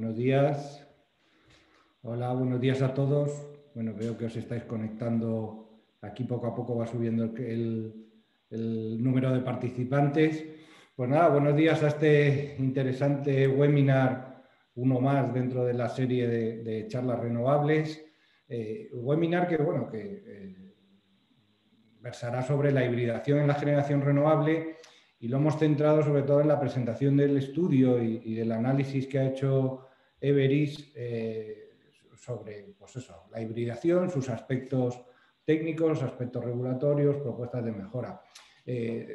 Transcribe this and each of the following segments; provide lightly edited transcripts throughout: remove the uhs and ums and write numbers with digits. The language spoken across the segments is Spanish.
Buenos días. Hola, buenos días a todos. Bueno, veo que os estáis conectando. Aquí poco a poco va subiendo el número de participantes. Pues nada, buenos días a este interesante webinar, uno más dentro de la serie de charlas renovables. Webinar que versará sobre la hibridación en la generación renovable y lo hemos centrado sobre todo en la presentación del estudio y del análisis que ha hecho Everis sobre pues eso, la hibridación, sus aspectos técnicos, aspectos regulatorios, propuestas de mejora.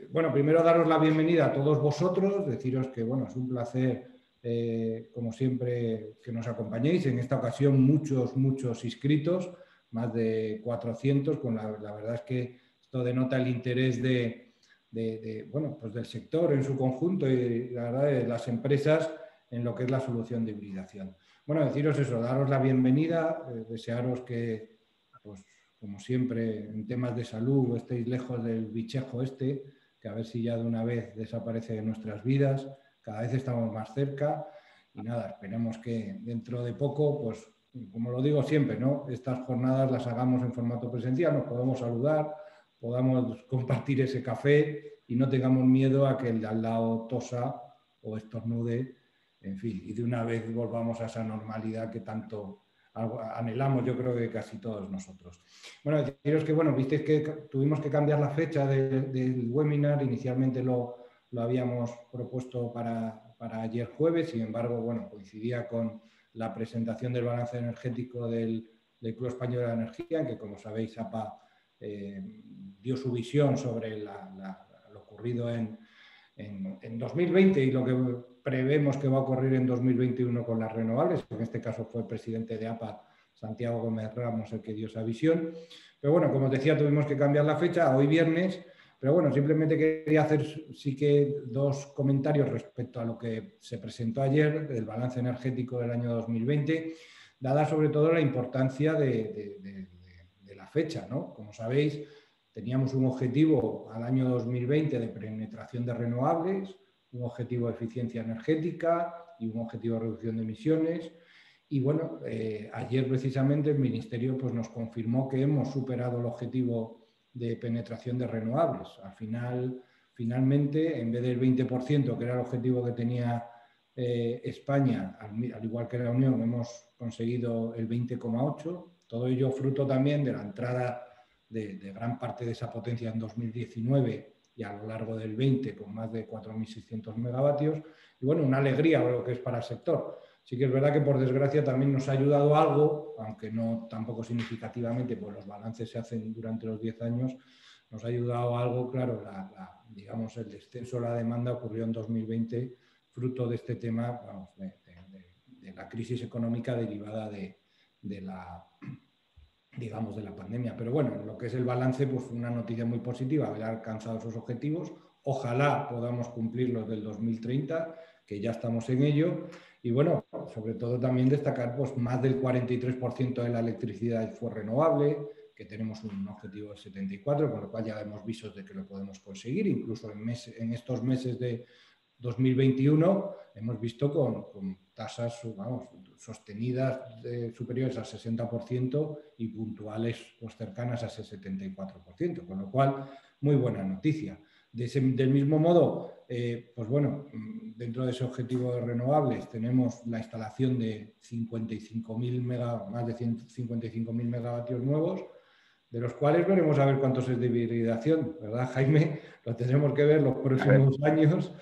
Bueno, primero daros la bienvenida a todos vosotros, deciros que bueno, es un placer, como siempre, que nos acompañéis. En esta ocasión muchos inscritos, más de 400, con la verdad es que esto denota el interés bueno, pues del sector en su conjunto y la verdad de las empresas en lo que es la solución de hibridación. Bueno, deciros eso, daros la bienvenida, desearos que, pues como siempre, en temas de salud estéis lejos del bichejo que a ver si ya de una vez desaparece de nuestras vidas, cada vez estamos más cerca y nada, esperemos que dentro de poco, pues como lo digo siempre, ¿no? Estas jornadas las hagamos en formato presencial, nos podamos saludar, podamos compartir ese café y no tengamos miedo a que el de al lado tosa o estornude, en fin, y de una vez volvamos a esa normalidad que tanto anhelamos, yo creo que casi todos nosotros. Bueno, deciros que, bueno, visteis que tuvimos que cambiar la fecha del webinar, inicialmente lo habíamos propuesto para ayer jueves, sin embargo, bueno, coincidía con la presentación del balance energético del Club Español de la Energía, en que, como sabéis, APA dio su visión sobre lo ocurrido en 2020 y lo que prevemos que va a ocurrir en 2021 con las renovables. En este caso fue el presidente de APA, Santiago Gómez Ramos, el que dio esa visión. Pero bueno, como os decía, tuvimos que cambiar la fecha a hoy viernes. Pero bueno, simplemente quería hacer sí que dos comentarios respecto a lo que se presentó ayer del balance energético del año 2020, dada sobre todo la importancia de la fecha, ¿no? Como sabéis, teníamos un objetivo al año 2020 de penetración de renovables, un objetivo de eficiencia energética y un objetivo de reducción de emisiones. Y bueno, ayer precisamente el Ministerio pues, nos confirmó que hemos superado el objetivo de penetración de renovables. Finalmente, en vez del 20%, que era el objetivo que tenía España, al igual que la Unión, hemos conseguido el 20,8%. Todo ello fruto también de la entrada de gran parte de esa potencia en 2019 y a lo largo del 20 con más de 4.600 megavatios. Y bueno, una alegría lo que es para el sector. Sí que es verdad que por desgracia también nos ha ayudado algo, aunque no tampoco significativamente, pues los balances se hacen durante los 10 años, nos ha ayudado algo, claro, digamos, el descenso de la demanda ocurrió en 2020, fruto de este tema, vamos, de la crisis económica derivada de la digamos, de la pandemia. Pero bueno, en lo que es el balance, pues una noticia muy positiva, haber alcanzado esos objetivos. Ojalá podamos cumplir los del 2030, que ya estamos en ello. Y bueno, sobre todo también destacar, pues más del 43% de la electricidad fue renovable, que tenemos un objetivo del 74%, con lo cual ya vemos visos de que lo podemos conseguir, incluso en estos meses de 2021 hemos visto con tasas, vamos, sostenidas superiores al 60% y puntuales pues, cercanas a ese 74%, con lo cual muy buena noticia. Del mismo modo, pues bueno, dentro de ese objetivo de renovables tenemos la instalación de 55.000 más de 55.000 megavatios nuevos, de los cuales veremos a ver cuántos es de hibridación, ¿verdad, Jaime? Lo tendremos que ver los próximos años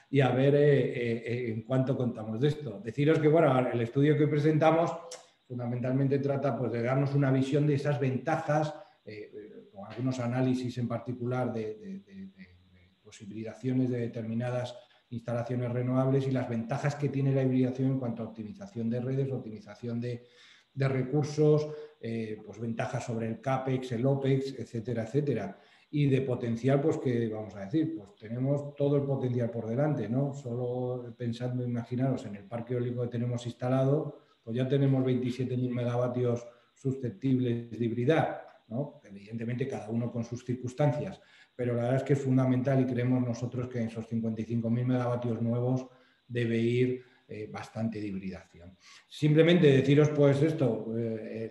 y a ver en cuánto contamos de esto. Deciros que, bueno, el estudio que presentamos fundamentalmente trata pues, de darnos una visión de esas ventajas, con algunos análisis en particular de pues, hibridaciones de determinadas instalaciones renovables y las ventajas que tiene la hibridación en cuanto a optimización de redes, optimización de recursos, pues ventajas sobre el CAPEX, el OPEX, etcétera, etcétera. Y de potencial, pues que vamos a decir, pues tenemos todo el potencial por delante, ¿no? Solo pensando, imaginaros, en el parque eólico que tenemos instalado, pues ya tenemos 27.000 megavatios susceptibles de hibridar, ¿no? Evidentemente cada uno con sus circunstancias, pero la verdad es que es fundamental y creemos nosotros que en esos 55.000 megavatios nuevos debe ir bastante de hibridación. Simplemente deciros pues esto,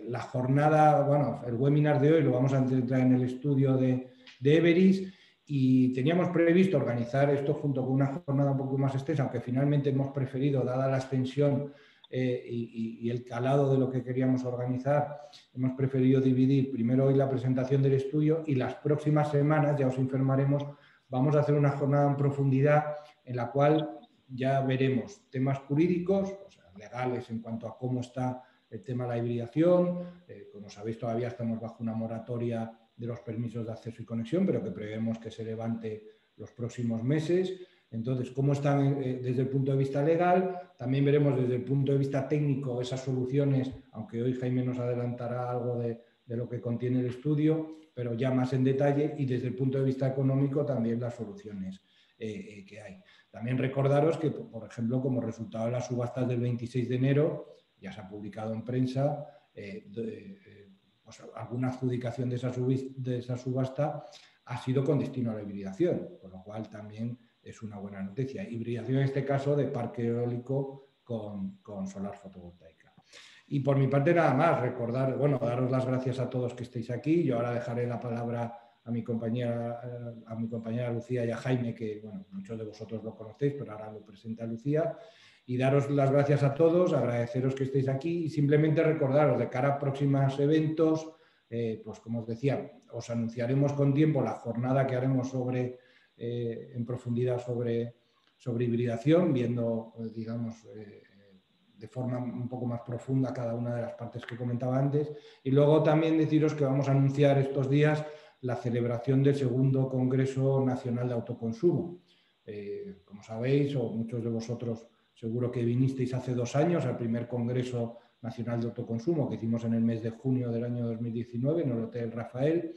la jornada, bueno, el webinar de hoy lo vamos a entrar en el estudio de Everis, y teníamos previsto organizar esto junto con una jornada un poco más extensa, aunque finalmente hemos preferido, dada la extensión y el calado de lo que queríamos organizar, hemos preferido dividir primero hoy la presentación del estudio, y las próximas semanas, ya os informaremos, vamos a hacer una jornada en profundidad en la cual ya veremos temas jurídicos, o sea, legales en cuanto a cómo está el tema de la hibridación. Como sabéis, todavía estamos bajo una moratoria de los permisos de acceso y conexión, pero que prevemos que se levante los próximos meses. Entonces, cómo están desde el punto de vista legal. También veremos desde el punto de vista técnico esas soluciones, aunque hoy Jaime nos adelantará algo de lo que contiene el estudio, pero ya más en detalle, y desde el punto de vista económico también las soluciones que hay. También recordaros que, por ejemplo, como resultado de las subastas del 26 de enero, ya se ha publicado en prensa, pues alguna adjudicación de esa subasta ha sido con destino a la hibridación, con lo cual también es una buena noticia. Hibridación en este caso de parque eólico con solar fotovoltaica. Y por mi parte nada más, recordar, bueno, daros las gracias a todos que estéis aquí. Yo ahora dejaré la palabra a mi compañera Lucía y a Jaime, que bueno, muchos de vosotros lo conocéis, pero ahora lo presenta Lucía. Y daros las gracias a todos, agradeceros que estéis aquí y simplemente recordaros de cara a próximos eventos, pues como os decía, os anunciaremos con tiempo la jornada que haremos en profundidad sobre hibridación, viendo, digamos, de forma un poco más profunda cada una de las partes que comentaba antes. Y luego también deciros que vamos a anunciar estos días la celebración del segundo Congreso Nacional de Autoconsumo. Como sabéis, o muchos de vosotros seguro que vinisteis hace 2 años al primer Congreso Nacional de Autoconsumo que hicimos en el mes de junio del año 2019 en el Hotel Rafael.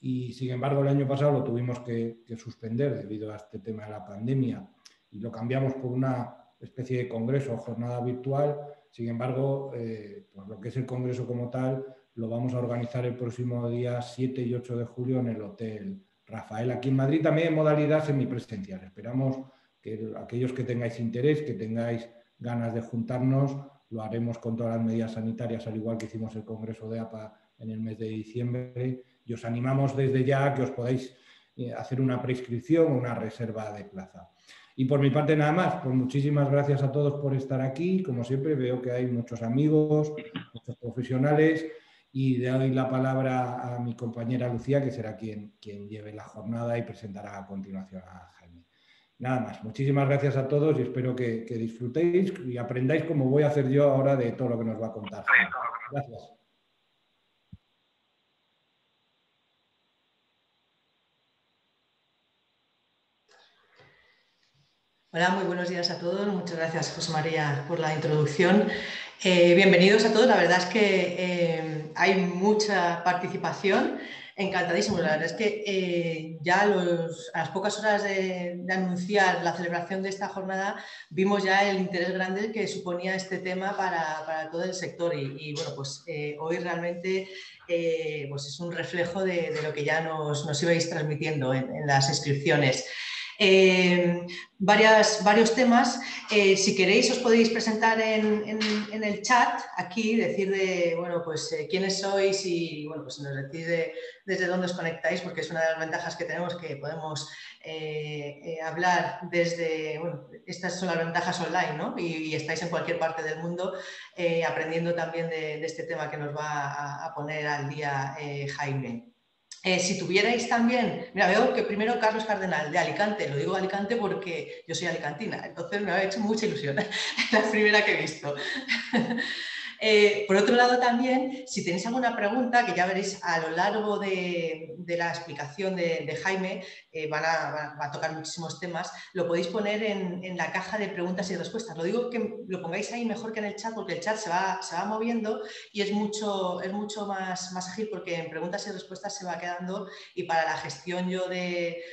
Y sin embargo el año pasado lo tuvimos que suspender debido a este tema de la pandemia, y lo cambiamos por una especie de congreso o jornada virtual. Sin embargo, pues lo que es el congreso como tal lo vamos a organizar el próximo día 7 y 8 de julio en el Hotel Rafael, aquí en Madrid, también en modalidad semipresencial. Esperamos que aquellos que tengáis interés, que tengáis ganas de juntarnos, lo haremos con todas las medidas sanitarias, al igual que hicimos el congreso de APA en el mes de diciembre, y os animamos desde ya a que os podáis hacer una prescripción o una reserva de plaza. Y por mi parte nada más, pues muchísimas gracias a todos por estar aquí. Como siempre veo que hay muchos amigos, muchos profesionales, y le doy la palabra a mi compañera Lucía, que será quien lleve la jornada y presentará a continuación a Jaime. Nada más, muchísimas gracias a todos y espero que disfrutéis y aprendáis como voy a hacer yo ahora de todo lo que nos va a contar Jaime. Gracias. Hola, muy buenos días a todos. Muchas gracias, José María, por la introducción. Bienvenidos a todos. La verdad es que hay mucha participación. Encantadísimo. La verdad es que ya a las pocas horas de anunciar la celebración de esta jornada vimos ya el interés grande que suponía este tema para todo el sector. Y bueno, pues hoy realmente pues es un reflejo de lo que ya nos ibais transmitiendo en las inscripciones. Varios temas. Si queréis os podéis presentar en el chat aquí, decir bueno, pues quiénes sois y bueno, pues nos decís desde dónde os conectáis, porque es una de las ventajas que tenemos, que podemos hablar desde, bueno, estas son las ventajas online, ¿no? Y estáis en cualquier parte del mundo aprendiendo también de este tema que nos va a poner al día Jaime. Si tuvierais también, mira, veo que primero Carlos Cardenal de Alicante, lo digo Alicante porque yo soy alicantina, entonces me ha hecho mucha ilusión, la primera que he visto. Por otro lado también, si tenéis alguna pregunta, que ya veréis a lo largo de la explicación de Jaime, va a tocar muchísimos temas, lo podéis poner en la caja de preguntas y respuestas. Lo digo que lo pongáis ahí mejor que en el chat, porque el chat se va moviendo y es mucho más ágil, porque en preguntas y respuestas se va quedando, y para la gestión yo de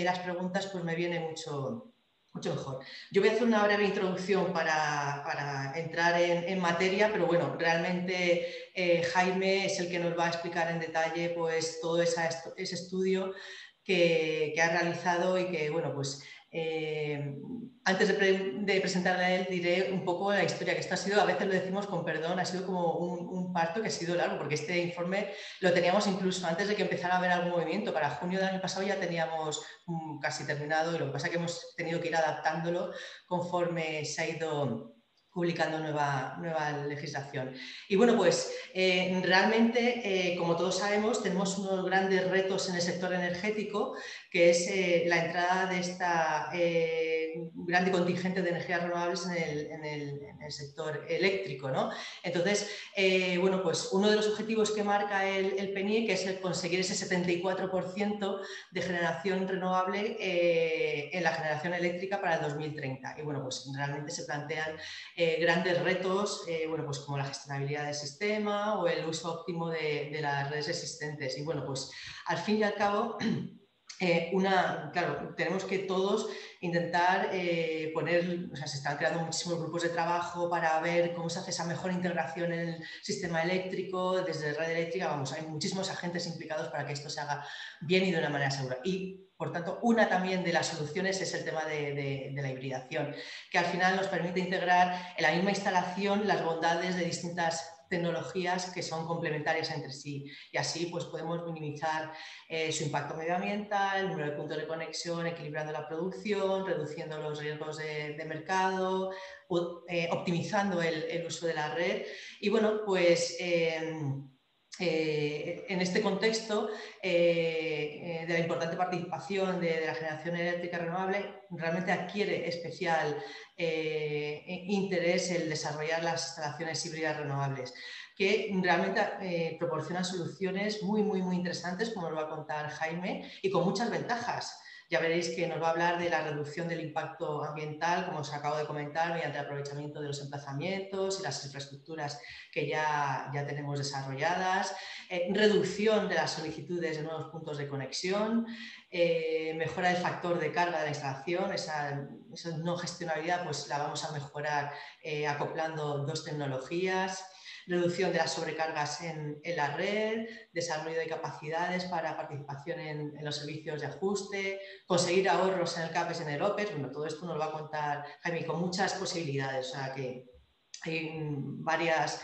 las preguntas pues me viene mucho mejor. Yo voy a hacer una breve introducción para entrar en materia, pero bueno, realmente Jaime es el que nos va a explicar en detalle pues todo ese estudio que ha realizado y que, bueno, pues antes de presentarle a él diré un poco la historia, que esto ha sido, a veces lo decimos con perdón, ha sido como un parto que ha sido largo, porque este informe lo teníamos incluso antes de que empezara a haber algún movimiento. Para junio del año pasado ya teníamos casi terminado, y lo que pasa es que hemos tenido que ir adaptándolo conforme se ha ido publicando nueva legislación. Y bueno, pues realmente, como todos sabemos, tenemos unos grandes retos en el sector energético, que es la entrada de esta grande contingente de energías renovables en el sector eléctrico, ¿no? Entonces, bueno, pues uno de los objetivos que marca el PNIEC es el conseguir ese 74% de generación renovable en la generación eléctrica para el 2030. Y bueno, pues realmente se plantean grandes retos, bueno, pues como la gestionabilidad del sistema o el uso óptimo de las redes existentes. Y bueno, pues al fin y al cabo, claro, tenemos que todos intentar poner, o sea, se están creando muchísimos grupos de trabajo para ver cómo se hace esa mejor integración en el sistema eléctrico, desde red eléctrica, vamos, hay muchísimos agentes implicados para que esto se haga bien y de una manera segura. Y, por tanto, una también de las soluciones es el tema de la hibridación, que al final nos permite integrar en la misma instalación las bondades de distintas tecnologías que son complementarias entre sí, y así pues podemos minimizar su impacto medioambiental, el número de puntos de conexión, equilibrando la producción, reduciendo los riesgos de mercado, optimizando el uso de la red. Y bueno, pues en este contexto de la importante participación de la generación eléctrica renovable, realmente adquiere especial interés el desarrollar las instalaciones híbridas renovables, que realmente proporcionan soluciones muy interesantes, como nos va a contar Jaime, y con muchas ventajas. Ya veréis que nos va a hablar de la reducción del impacto ambiental, como os acabo de comentar, mediante el aprovechamiento de los emplazamientos y las infraestructuras que ya tenemos desarrolladas, reducción de las solicitudes de nuevos puntos de conexión, mejora del factor de carga de la instalación, esa no gestionabilidad pues la vamos a mejorar acoplando dos tecnologías, reducción de las sobrecargas en la red, desarrollo de capacidades para participación en los servicios de ajuste, conseguir ahorros en el CAPEX y en el OPEX. Bueno, todo esto nos va a contar Jaime, con muchas posibilidades, o sea que hay varias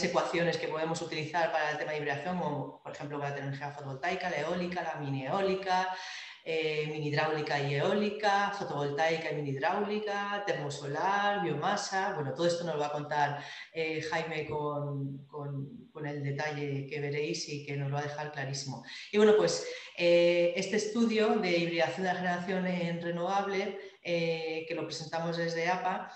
ecuaciones que podemos utilizar para el tema de hibridación, como por ejemplo para la tecnología fotovoltaica, la eólica, la mini eólica, mini hidráulica y eólica, fotovoltaica y mini hidráulica, termosolar, biomasa. Bueno, todo esto nos va a contar Jaime con el detalle que veréis y que nos lo va a dejar clarísimo. Y bueno, pues este estudio de hibridación de la generación en renovable, que lo presentamos desde APA,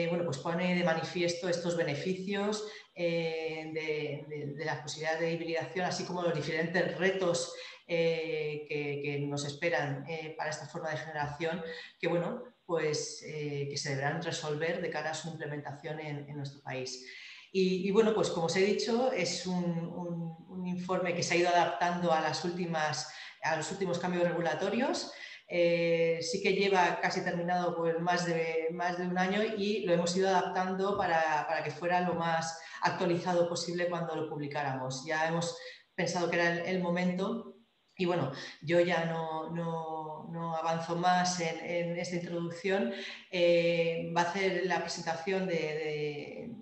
bueno, pues pone de manifiesto estos beneficios de las posibilidades de hibridación, así como los diferentes retos que nos esperan para esta forma de generación, que bueno, pues que se deberán resolver de cara a su implementación en nuestro país. Y bueno, pues como os he dicho, es un informe que se ha ido adaptando a los últimos cambios regulatorios. Sí que lleva casi terminado pues, más de un año, y lo hemos ido adaptando para que fuera lo más actualizado posible cuando lo publicáramos. Ya hemos pensado que era el momento. Y bueno, yo ya no avanzo más en esta introducción. Va a hacer la presentación del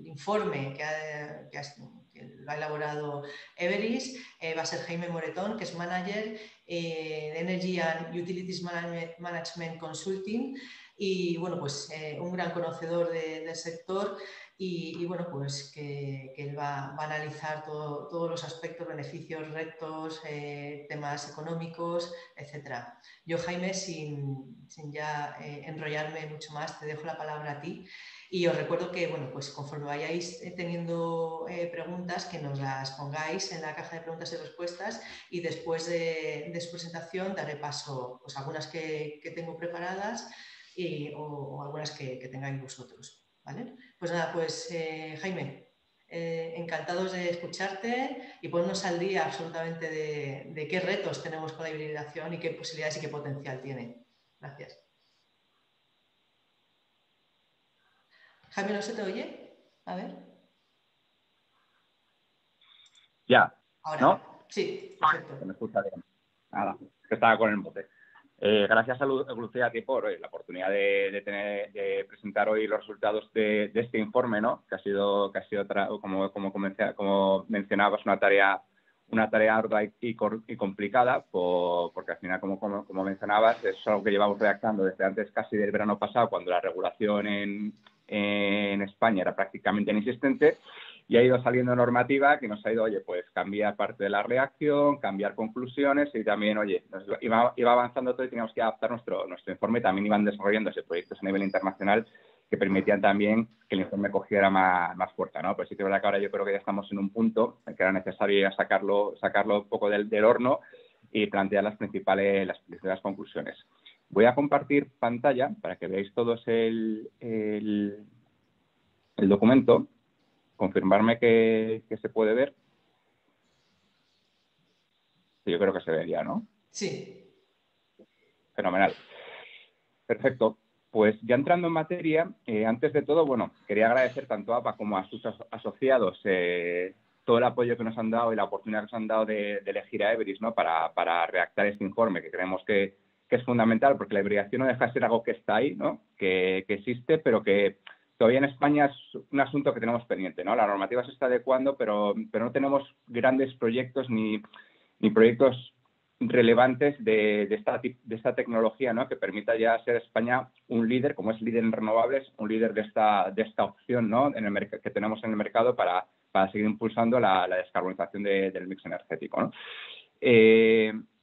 informe que lo ha elaborado Everis. Va a ser Jaime Moretón, que es manager de Energy and Utilities Management Consulting, y bueno, pues un gran conocedor del sector. Y bueno, pues que él va a analizar todos los aspectos, beneficios, retos, temas económicos, etc. Yo, Jaime, sin ya enrollarme mucho más, te dejo la palabra a ti, y os recuerdo que, bueno, pues conforme vayáis teniendo preguntas, que nos las pongáis en la caja de preguntas y respuestas, y después de su presentación daré paso pues, a algunas que tengo preparadas o algunas que tengáis vosotros. ¿Vale? Pues nada, pues Jaime, encantados de escucharte y ponernos al día absolutamente de qué retos tenemos con la hibridación y qué posibilidades y qué potencial tiene. Gracias. Jaime, ¿no se te oye? A ver. Ya, Ahora. ¿no? Sí, perfecto. Se me escucha bien. Nada, que estaba con el mote. Gracias a Lucía a ti por la oportunidad de presentar hoy los resultados de este informe, ¿no? Que ha sido como mencionabas, una tarea ardua y complicada, porque al final, como mencionabas, es algo que llevamos redactando desde antes casi del verano pasado, cuando la regulación en España era prácticamente inexistente, y ha ido saliendo normativa que nos ha ido, oye, pues cambiar parte de la redacción, cambiar conclusiones y también, oye, iba avanzando todo y teníamos que adaptar nuestro informe. También iban desarrollándose proyectos a nivel internacional que permitían también que el informe cogiera más fuerza, ¿no? Pero sí que es verdad que ahora yo creo que ya estamos en un punto en que era necesario ya sacarlo un poco del horno y plantear las principales conclusiones. Voy a compartir pantalla para que veáis todos el documento. Confirmarme que se puede ver. Sí, yo creo que se vería, ¿no? Sí. Fenomenal. Perfecto. Pues ya entrando en materia, antes de todo, bueno, quería agradecer tanto a APA como a sus asociados todo el apoyo que nos han dado y la oportunidad que nos han dado de elegir a Everis, ¿no? Para redactar este informe, que creemos que es fundamental, porque la hibridación no deja de ser algo que está ahí, ¿no? Que existe, pero que todavía en España es un asunto que tenemos pendiente, ¿no? La normativa se está adecuando, pero no tenemos grandes proyectos ni proyectos relevantes de esta tecnología, ¿no? Que permita ya ser España un líder, como es líder en renovables, un líder de esta opción, ¿no? Que tenemos en el mercado para seguir impulsando la descarbonización del mix energético, ¿no?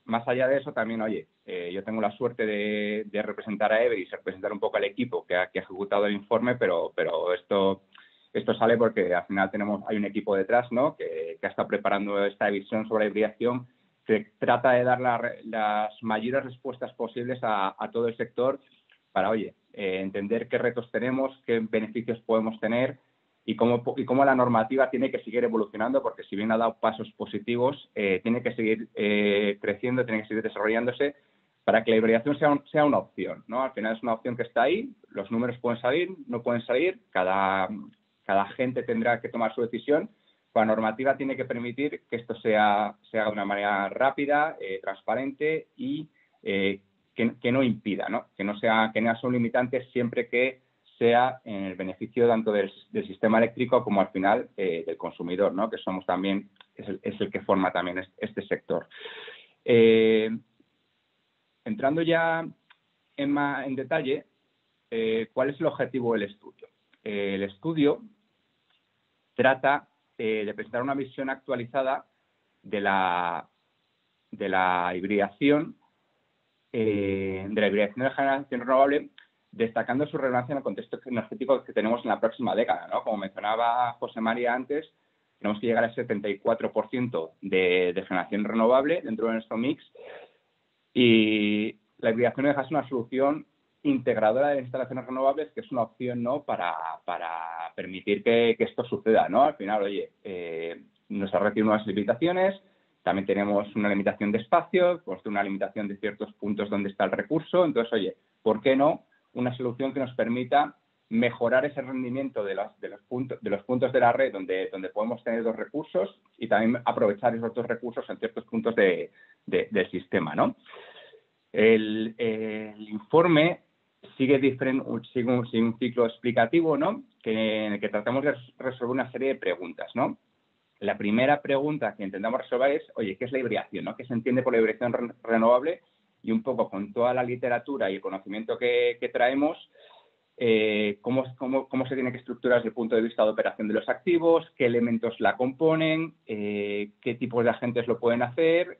Más allá de eso, también, oye, yo tengo la suerte de representar a Everis, representar un poco al equipo que ha ejecutado el informe, pero esto sale porque al final hay un equipo detrás, ¿no? Que ha estado preparando esta visión sobre la hibridación, que trata de dar las mayores respuestas posibles a todo el sector para, oye, entender qué retos tenemos, qué beneficios podemos tener y cómo la normativa tiene que seguir evolucionando, porque si bien ha dado pasos positivos, tiene que seguir creciendo, tiene que seguir desarrollándose para que la hibridación sea una opción, ¿no? Al final es una opción que está ahí, los números pueden salir, no pueden salir, cada agente tendrá que tomar su decisión. La normativa tiene que permitir que esto se haga de una manera rápida, transparente y que no impida, ¿no? Que no sea un limitante siempre que sea en el beneficio tanto del sistema eléctrico como al final del consumidor, ¿no? Que somos también, es el que forma también este sector. Entrando ya en detalle, ¿cuál es el objetivo del estudio? El estudio trata de presentar una visión actualizada de la hibridación de la generación renovable, destacando su relevancia en el contexto energético que tenemos en la próxima década, ¿no? Como mencionaba José María antes, tenemos que llegar al 74% de generación renovable dentro de nuestro mix, y la hibridación de gas es una solución integradora de instalaciones renovables, que es una opción, ¿no? para permitir que esto suceda, ¿no? Al final, oye, nuestra red tiene unas limitaciones, también tenemos una limitación de espacio, pues una limitación de ciertos puntos donde está el recurso. Entonces, oye, ¿por qué no una solución que nos permita mejorar ese rendimiento de los puntos de la red donde podemos tener dos recursos y también aprovechar esos dos recursos en ciertos puntos del sistema, ¿no? El informe sigue un ciclo explicativo, ¿no? En el que tratamos de resolver una serie de preguntas, ¿no? La primera pregunta que intentamos resolver es, oye, ¿qué es la hibridación, ¿no? ¿Qué se entiende por la hibridación renovable? Y un poco con toda la literatura y el conocimiento que traemos, cómo se tiene que estructurar desde el punto de vista de operación de los activos, qué elementos la componen, qué tipos de agentes lo pueden hacer,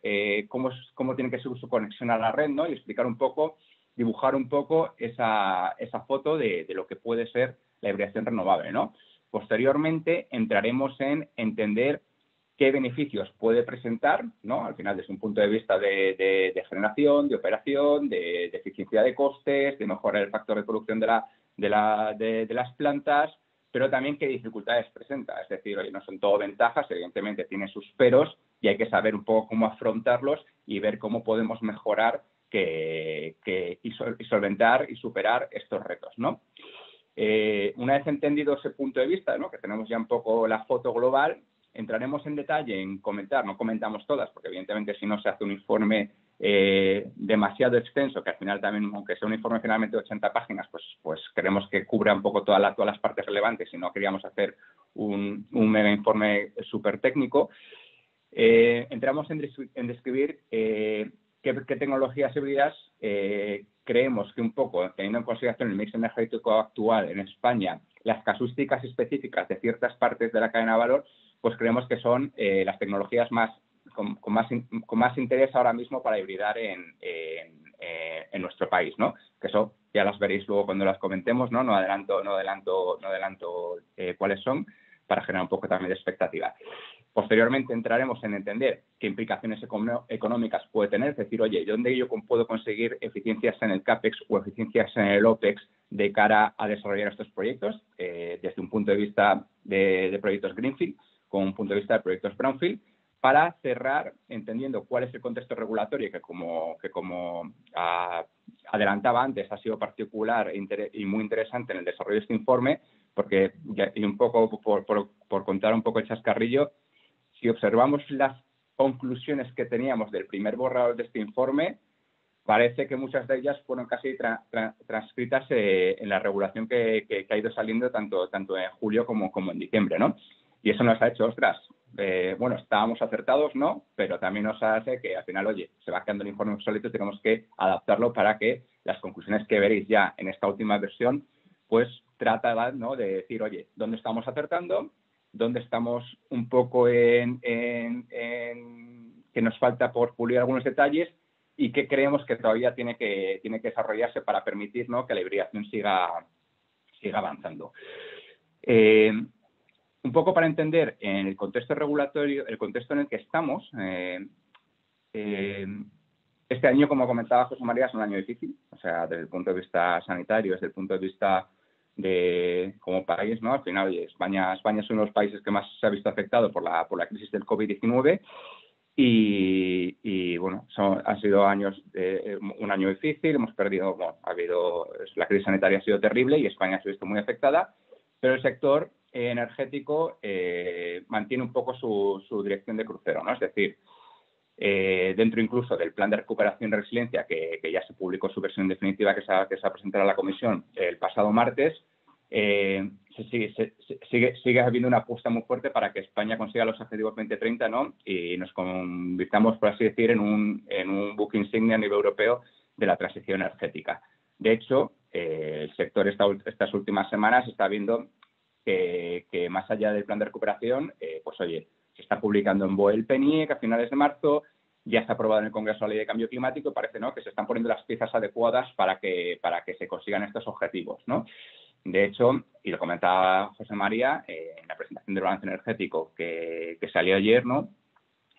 cómo tiene que ser su conexión a la red, ¿no? Y explicar un poco, dibujar un poco esa foto de lo que puede ser la hibridación renovable, ¿no? Posteriormente entraremos en entender qué beneficios puede presentar, ¿no? Al final, desde un punto de vista de generación, de operación, de eficiencia de costes, de mejorar el factor de producción de las plantas, pero también qué dificultades presenta. Es decir, oye, no son todo ventajas, evidentemente tiene sus peros y hay que saber un poco cómo afrontarlos y ver cómo podemos mejorar y solventar y superar estos retos, ¿no? Una vez entendido ese punto de vista, ¿no? Que tenemos ya un poco la foto global, entraremos en detalle en comentar, no comentamos todas, porque evidentemente si no se hace un informe demasiado extenso, que al final también, aunque sea un informe finalmente de 80 páginas, pues queremos que cubra un poco todas las partes relevantes y no queríamos hacer un mega informe súper técnico. Entramos en describir qué tecnologías híbridas creemos que un poco, teniendo en consideración el mix energético actual en España, las casuísticas específicas de ciertas partes de la cadena de valor, pues creemos que son las tecnologías con más interés ahora mismo para hibridar en nuestro país, ¿no? Que eso ya las veréis luego cuando las comentemos, ¿no? No adelanto cuáles son, para generar un poco también de expectativa. Posteriormente entraremos en entender qué implicaciones económicas puede tener, es decir, oye, ¿dónde yo puedo conseguir eficiencias en el CAPEX o eficiencias en el OPEX de cara a desarrollar estos proyectos, desde un punto de vista de proyectos Greenfield, con un punto de vista de proyectos Brownfield, para cerrar entendiendo cuál es el contexto regulatorio que como adelantaba antes ha sido particular y muy interesante en el desarrollo de este informe, porque, y un poco por contar un poco el chascarrillo, si observamos las conclusiones que teníamos del primer borrador de este informe, parece que muchas de ellas fueron casi transcritas en la regulación que ha ido saliendo tanto en julio como en diciembre, ¿no? Y eso nos ha hecho, ostras, bueno, estábamos acertados, ¿no? Pero también nos hace que al final, oye, se va quedando el informe obsoleto y tenemos que adaptarlo para que las conclusiones que veréis ya en esta última versión, pues trata, ¿no?, de decir, oye, ¿dónde estamos acertando? ¿Dónde estamos un poco que nos falta por pulir algunos detalles? Y qué creemos que todavía tiene que desarrollarse para permitir, ¿no?, que la hibridación siga avanzando. Un poco para entender en el contexto regulatorio, el contexto en el que estamos, este año, como comentaba José María, es un año difícil, o sea, desde el punto de vista sanitario, desde el punto de vista como país, ¿no? Al final, oye, España es uno de los países que más se ha visto afectado por la crisis del COVID-19 y bueno, han sido un año difícil, hemos perdido, bueno, la crisis sanitaria ha sido terrible y España se ha visto muy afectada, pero el sector energético mantiene un poco su dirección de crucero, ¿no? Es decir, dentro incluso del plan de recuperación y resiliencia que ya se publicó su versión definitiva que se va a presentar a la Comisión el pasado martes, sigue habiendo una apuesta muy fuerte para que España consiga los objetivos 2030, ¿no? Y nos convirtamos, por así decir, en un buque insignia a nivel europeo de la transición energética. De hecho, el sector estas últimas semanas está viendo que más allá del plan de recuperación, pues oye, se está publicando en BOE el PNIEC a finales de marzo, ya está aprobado en el Congreso la Ley de Cambio Climático y parece, ¿no?, que se están poniendo las piezas adecuadas para que se consigan estos objetivos, ¿no? De hecho, y lo comentaba José María, en la presentación del balance energético que salió ayer, ¿no?,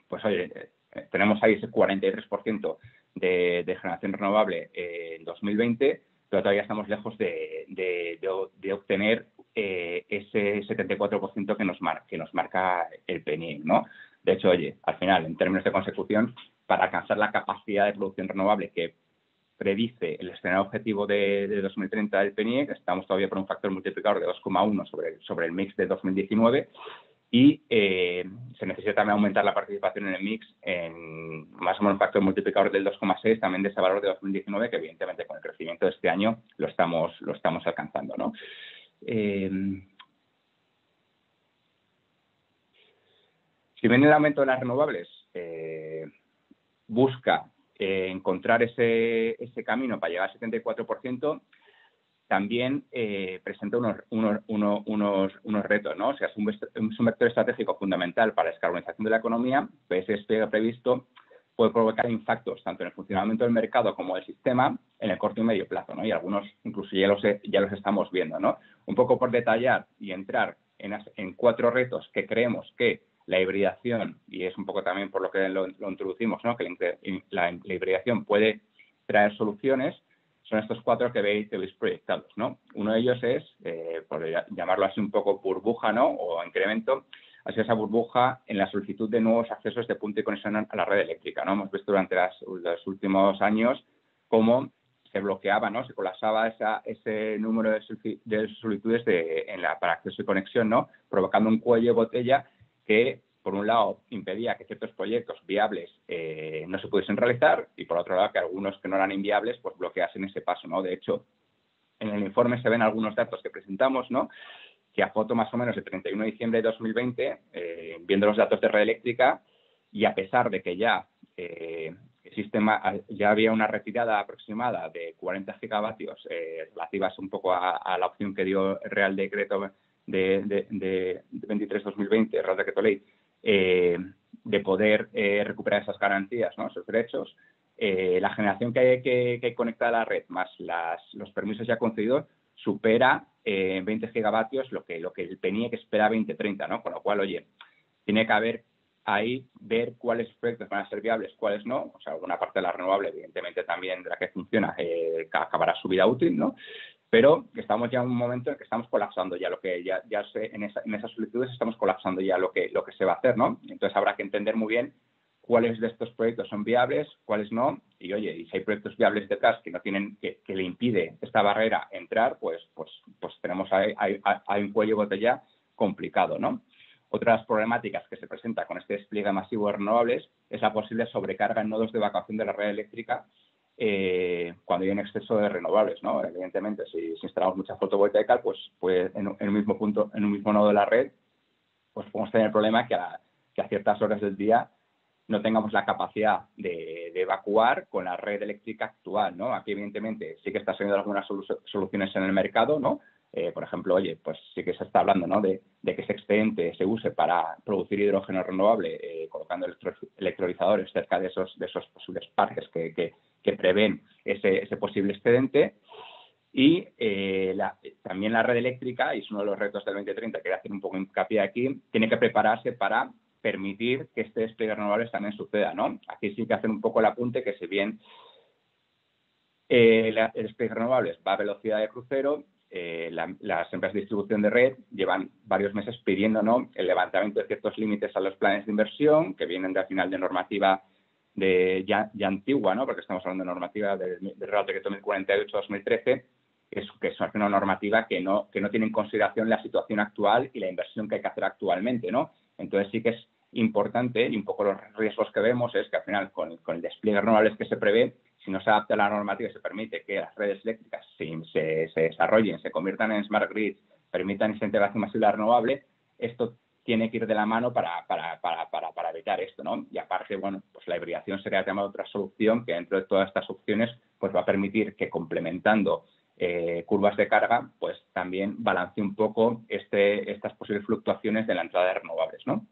pues oye, tenemos ahí ese 43% de generación renovable en 2020, pero todavía estamos lejos de obtener ese 74% que nos marca el PNIEC, ¿no? De hecho, oye, al final, en términos de consecución, para alcanzar la capacidad de producción renovable que predice el escenario objetivo de 2030 del PNIEC, estamos todavía por un factor multiplicador de 2,1 sobre el mix de 2019 y se necesita también aumentar la participación en el mix en más o menos un factor multiplicador del 2,6 también de ese valor de 2019, que evidentemente con el crecimiento de este año lo estamos alcanzando, ¿no? Si bien el aumento de las renovables busca encontrar ese camino para llegar al 74%, también presenta unos retos, ¿no? O sea, es un vector estratégico fundamental para la descarbonización de la economía, pero ese despliegue previsto puede provocar impactos tanto en el funcionamiento del mercado como del sistema en el corto y medio plazo, ¿no? Y algunos incluso ya los estamos viendo, ¿no? Un poco por detallar y entrar en 4 retos que creemos que la hibridación, y es un poco también por lo que lo introducimos, ¿no?, que la hibridación puede traer soluciones, son estos 4 que veis proyectados, ¿no? Uno de ellos es, por llamarlo así un poco burbuja, ¿no?, o incremento, ha sido esa burbuja en la solicitud de nuevos accesos de punto y conexión a la red eléctrica, ¿no? Hemos visto durante los últimos años cómo se bloqueaba, ¿no?, se colapsaba ese número de solicitudes para acceso y conexión, ¿no?, provocando un cuello de botella que, por un lado, impedía que ciertos proyectos viables no se pudiesen realizar y, por otro lado, que algunos que no eran inviables pues bloqueasen ese paso, ¿no? De hecho, en el informe se ven algunos datos que presentamos, ¿no? Que a foto más o menos el 31 de diciembre de 2020, viendo los datos de red eléctrica, y a pesar de que ya ya había una retirada aproximada de 40 gigavatios relativas un poco a la opción que dio el Real Decreto de 23-2020, Real Decreto Ley, de poder recuperar esas garantías, ¿no? Esos derechos, la generación que hay conectada a la red más los permisos ya concedidos supera 20 gigavatios lo que el PNIEC espera 2030, ¿no? Con lo cual, oye, tiene que haber ahí ver cuáles proyectos van a ser viables, cuáles no. O sea, alguna parte de la renovable, evidentemente también de la que funciona, acabará su vida útil, ¿no? Pero estamos ya en un momento en que estamos colapsando ya lo que en esas solicitudes estamos colapsando ya lo que se va a hacer, ¿no? Entonces habrá que entender muy bien cuáles de estos proyectos son viables, cuáles no, y oye, y si hay proyectos viables detrás que no tienen, que le impide esta barrera entrar, pues tenemos hay un cuello de botella complicado, ¿no? Otras problemáticas que se presentan con este despliegue masivo de renovables es la posible sobrecarga en nodos de evacuación de la red eléctrica cuando hay un exceso de renovables, ¿no? Evidentemente, si instalamos mucha fotovoltaica, pues en un mismo punto, en un mismo nodo de la red, pues podemos tener el problema que a ciertas horas del día no tengamos la capacidad de evacuar con la red eléctrica actual, ¿no? Aquí, evidentemente, sí que está saliendo algunas soluciones en el mercado, ¿no? Por ejemplo, oye, pues sí que se está hablando, ¿no? de que ese excedente se use para producir hidrógeno renovable, colocando electrolizadores cerca de esos posibles parques que prevén ese posible excedente. Y también la red eléctrica, y es uno de los retos del 2030, quiero hacer un poco hincapié aquí, tiene que prepararse para permitir que este despliegue de renovables también suceda, ¿no? Aquí sí que hacer un poco el apunte que si bien el despliegue de renovables va a velocidad de crucero, las empresas de distribución de red llevan varios meses pidiendo, ¿no?, el levantamiento de ciertos límites a los planes de inversión que vienen al final de normativa ya antigua, ¿no?, porque estamos hablando de normativa del Real Decreto 1048-2013, que es una normativa que no tiene en consideración la situación actual y la inversión que hay que hacer actualmente, ¿no? Entonces sí que es importante, y un poco los riesgos que vemos es que al final con el despliegue de renovables que se prevé, si no se adapta a la normativa y se permite que las redes eléctricas se desarrollen, se conviertan en smart grids, permitan esa integración masiva renovable, esto tiene que ir de la mano para evitar esto, ¿no? Y aparte, bueno, pues la hibridación sería llamada otra solución que dentro de todas estas opciones pues va a permitir que complementando curvas de carga, pues también balancee un poco estas posibles fluctuaciones de la entrada de renovables, ¿no?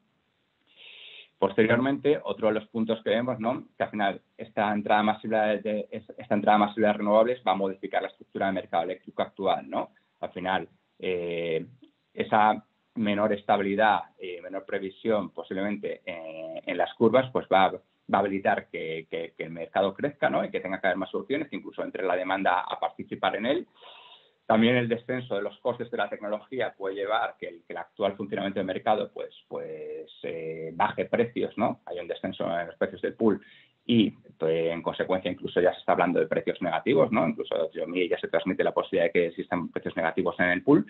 Posteriormente, otro de los puntos que vemos, ¿no?, que al final esta entrada masiva de renovables va a modificar la estructura del mercado eléctrico actual, ¿no? Al final, esa menor estabilidad y menor previsión posiblemente en las curvas, pues va a habilitar que el mercado crezca, ¿no?, y que tenga que haber más soluciones, que incluso entre la demanda a participar en él. También el descenso de los costes de la tecnología puede llevar que el actual funcionamiento del mercado pues baje precios, ¿no? Hay un descenso en los precios del pool y pues, en consecuencia incluso ya se está hablando de precios negativos, ¿no? Incluso ya se transmite la posibilidad de que existan precios negativos en el pool.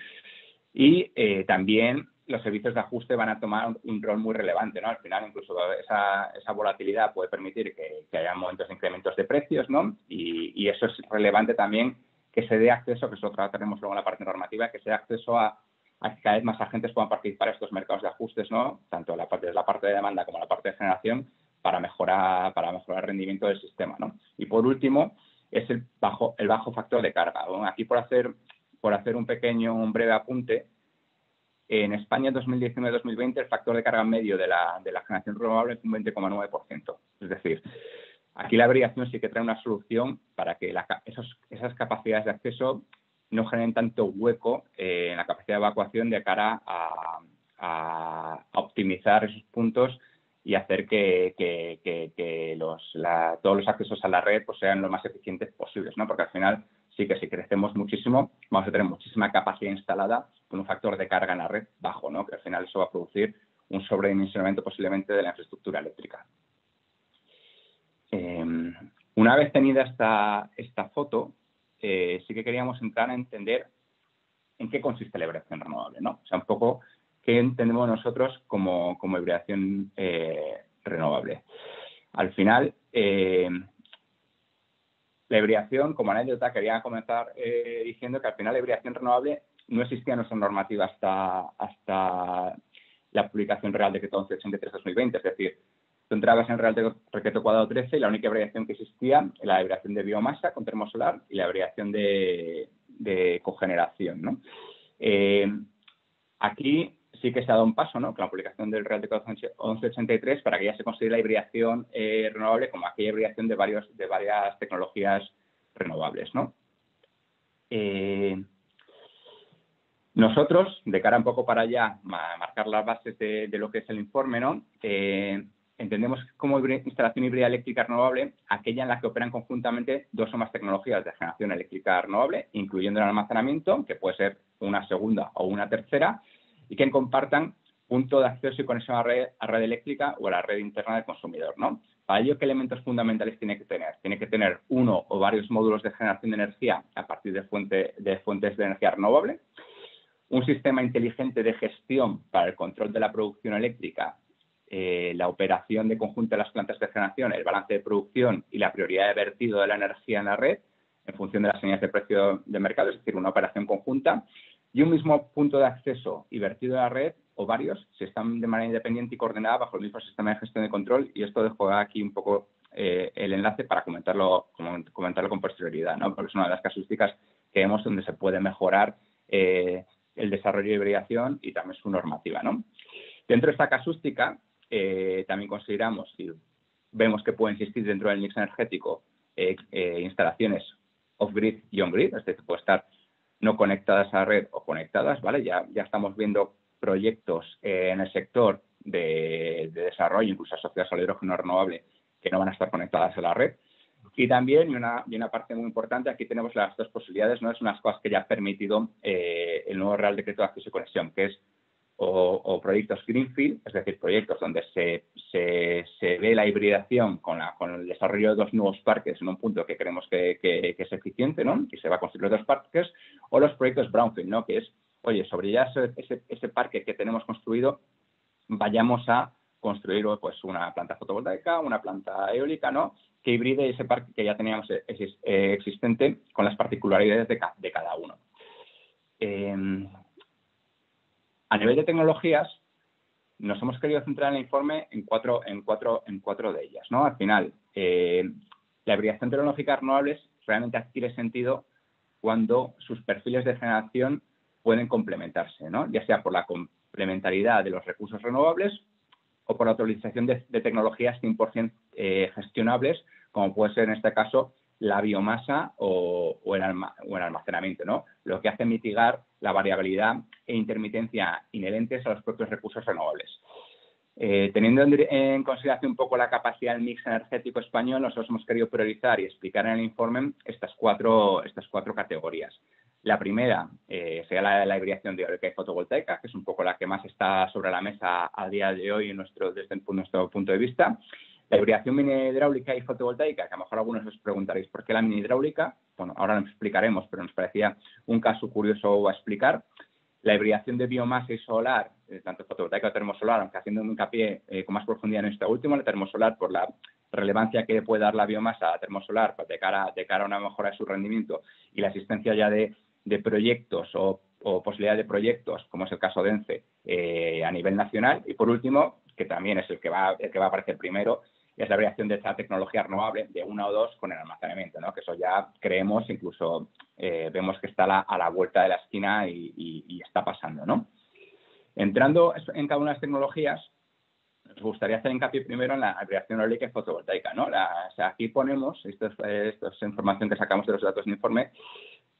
Y también los servicios de ajuste van a tomar un rol muy relevante, ¿no? Al final, incluso esa volatilidad puede permitir que haya momentos de incrementos de precios, ¿no? Y eso es relevante también, que se dé acceso, que eso trataremos luego en la parte normativa, que se dé acceso a que cada vez más agentes puedan participar en estos mercados de ajustes, ¿no? Tanto desde la parte de demanda como la parte de generación, para mejorar el rendimiento del sistema, ¿no? Y por último, es el bajo factor de carga. Bueno, aquí por hacer un breve apunte, en España en 2019-2020 el factor de carga medio de la generación renovable es un 20,9%. Es decir, aquí la hibridación sí que trae una solución para que esas capacidades de acceso no generen tanto hueco en la capacidad de evacuación de cara a optimizar esos puntos y hacer que todos los accesos a la red pues sean lo más eficientes posibles, ¿no? Porque al final sí que si crecemos muchísimo vamos a tener muchísima capacidad instalada con un factor de carga en la red bajo, ¿no? Que al final eso va a producir un sobredimensionamiento posiblemente de la infraestructura eléctrica. Una vez tenida esta foto, sí que queríamos entrar a entender en qué consiste la hibridación renovable, ¿no? O sea, un poco ¿qué entendemos nosotros como hibridación renovable? Al final, la hibridación, como anécdota, quería comenzar diciendo que al final la hibridación renovable no existía en nuestra normativa hasta la publicación Real Decreto 1183-2020, es decir, tú entrabas en el Real Decreto Cuadrado 13 y la única hibridación que existía era la hibridación de biomasa con termosolar y la hibridación de cogeneración, ¿no? Aquí sí que se ha dado un paso, ¿no?, con la publicación del Real Decreto 1183 para que ya se considere la hibridación renovable como aquella hibridación de varias tecnologías renovables, ¿no? Nosotros, de cara un poco para allá, marcar las bases de lo que es el informe, ¿no? Entendemos como instalación híbrida eléctrica renovable aquella en la que operan conjuntamente dos o más tecnologías de generación eléctrica renovable, incluyendo el almacenamiento, que puede ser una segunda o una tercera, y que compartan punto de acceso y conexión a red eléctrica o a la red interna del consumidor, ¿no? Para ello, ¿qué elementos fundamentales tiene que tener? Tiene que tener uno o varios módulos de generación de energía a partir de fuentes de energía renovable, un sistema inteligente de gestión para el control de la producción eléctrica, la operación de conjunto de las plantas de generación, el balance de producción y la prioridad de vertido de la energía en la red en función de las señales de precio de mercado, es decir, una operación conjunta, y un mismo punto de acceso y vertido de la red, o varios, si están de manera independiente y coordinada bajo el mismo sistema de gestión de control, y esto dejo aquí un poco el enlace para comentarlo con posterioridad, ¿no? Porque es una de las casuísticas que vemos donde se puede mejorar el desarrollo de hibridación y también su normativa, ¿no? Dentro de esta casuística, también consideramos y vemos que puede existir dentro del mix energético instalaciones off-grid y on-grid, es decir, puede estar no conectadas a la red o conectadas, ¿vale? Ya estamos viendo proyectos en el sector de desarrollo, incluso asociados al hidrógeno renovable, que no van a estar conectadas a la red. Y también, y una parte muy importante, aquí tenemos las dos posibilidades, ¿no? Es unas cosas que ya ha permitido el nuevo Real Decreto de Acceso y Conexión, que es o proyectos greenfield, es decir, proyectos donde se ve la hibridación con el desarrollo de dos nuevos parques en un punto que creemos que es eficiente, ¿no? Y se va a construir dos parques, o los proyectos brownfield, ¿no? Que es, oye, sobre ya ese parque que tenemos construido, vayamos a construir pues una planta fotovoltaica, una planta eólica, ¿no?, que hibride ese parque que ya teníamos existente con las particularidades de cada uno. A nivel de tecnologías, nos hemos querido centrar en el informe en cuatro de ellas, ¿no? Al final, la hibridación tecnológica renovables realmente adquiere sentido cuando sus perfiles de generación pueden complementarse, ¿no? Ya sea por la complementariedad de los recursos renovables o por la utilización de tecnologías 100% gestionables, como puede ser en este caso la biomasa o el almacenamiento, ¿no? Lo que hace mitigar la variabilidad e intermitencia inherentes a los propios recursos renovables. Teniendo en consideración un poco la capacidad del mix energético español, nosotros hemos querido priorizar y explicar en el informe estas cuatro categorías. La primera sería la hibridación de eólica y fotovoltaica, que es un poco la que más está sobre la mesa a día de hoy desde nuestro punto de vista. La hibridación mini hidráulica y fotovoltaica, que a lo mejor algunos os preguntaréis por qué la mini hidráulica. Bueno, ahora nos explicaremos, pero nos parecía un caso curioso a explicar. La hibridación de biomasa y solar, tanto fotovoltaica o termosolar, aunque haciendo un hincapié con más profundidad en esta última, la termosolar, por la relevancia que puede dar la biomasa a la termosolar de cara a una mejora de su rendimiento y la existencia ya de proyectos o posibilidad de proyectos, como es el caso de ENCE, a nivel nacional. Y por último, que también es el que va a aparecer primero, es la hibridación de esta tecnología renovable de una o dos con el almacenamiento, ¿no? Que eso ya creemos, incluso vemos que está a la vuelta de la esquina y está pasando, ¿no? Entrando en cada una de las tecnologías, nos gustaría hacer hincapié primero en la hibridación eólica y fotovoltaica, ¿no? O sea, aquí ponemos, esto es información que sacamos de los datos del informe,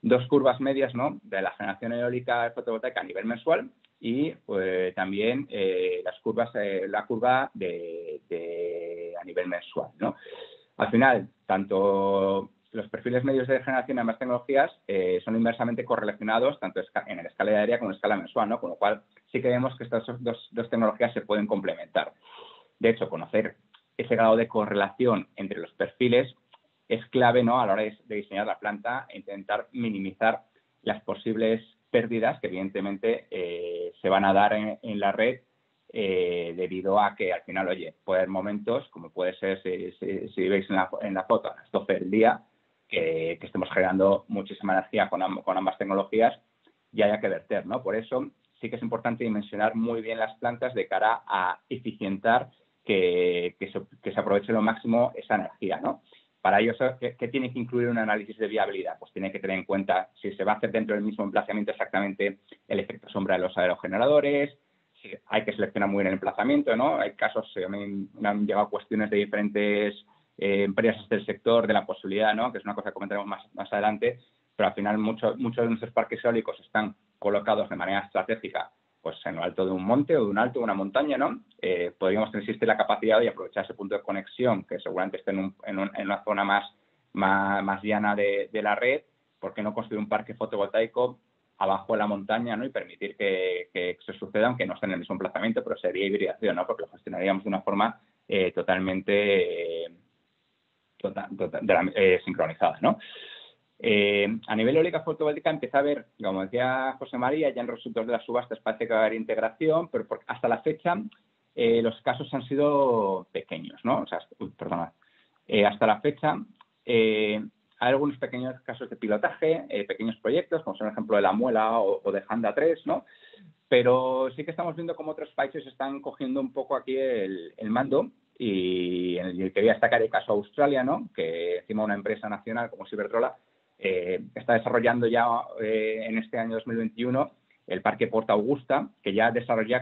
dos curvas medias, ¿no?, de la generación eólica y fotovoltaica a nivel mensual y pues, también la curva a nivel mensual, ¿no? Al final, tanto los perfiles medios de generación de ambas tecnologías son inversamente correlacionados tanto en la escala diaria como en la escala mensual, ¿no? Con lo cual sí que vemos que estas dos tecnologías se pueden complementar. De hecho, conocer ese grado de correlación entre los perfiles es clave, ¿no?, a la hora de diseñar la planta e intentar minimizar las posibles pérdidas que evidentemente se van a dar en la red debido a que al final, oye, puede haber momentos, como puede ser si veis en la foto a las 12 del día, que estemos generando muchísima energía con ambas tecnologías y haya que verter, ¿no? Por eso sí que es importante dimensionar muy bien las plantas de cara a eficientar que se aproveche lo máximo esa energía, ¿no? Para ello, ¿qué tiene que incluir un análisis de viabilidad? Pues tiene que tener en cuenta si se va a hacer dentro del mismo emplazamiento exactamente el efecto sombra de los aerogeneradores, si hay que seleccionar muy bien el emplazamiento, ¿no? Hay casos, me han llegado cuestiones de diferentes empresas del sector de la posibilidad, ¿no? Que es una cosa que comentaremos más adelante, pero al final muchos de nuestros parques eólicos están colocados de manera estratégica pues en lo alto de un monte o de un alto de una montaña, ¿no? Podríamos tener existe la capacidad de aprovechar ese punto de conexión que seguramente esté en una zona más llana de la red. ¿Por qué no construir un parque fotovoltaico abajo de la montaña, ¿no? Y permitir que eso suceda, aunque no esté en el mismo emplazamiento, pero sería hibridación, ¿no? Porque lo gestionaríamos de una forma totalmente sincronizada, ¿no? A nivel eólica fotovoltaica empieza a haber, como decía José María, ya en los resultados de las subastas parece que va a haber integración, pero hasta la fecha los casos han sido pequeños, ¿no? O sea, hasta la fecha hay algunos pequeños casos de pilotaje, pequeños proyectos, como son el ejemplo de La Muela o de Handa 3, ¿no? Pero sí que estamos viendo cómo otros países están cogiendo un poco aquí el mando y quería destacar el caso Australia, ¿no? Que encima una empresa nacional como Iberdrola está desarrollando ya en este año 2021 el parque Port Augusta, que ya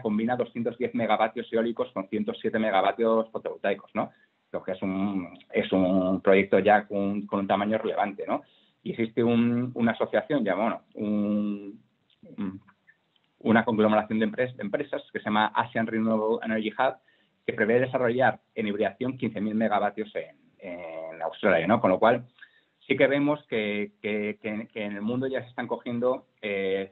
combina 210 megavatios eólicos con 107 megavatios fotovoltaicos, ¿no? Lo que es un proyecto ya con un tamaño relevante, ¿no? Y existe una asociación, una conglomeración de empresas que se llama Asian Renewable Energy Hub, que prevé desarrollar en hibridación 15.000 megavatios en Australia, ¿no? Con lo cual, sí que vemos que en el mundo ya se están cogiendo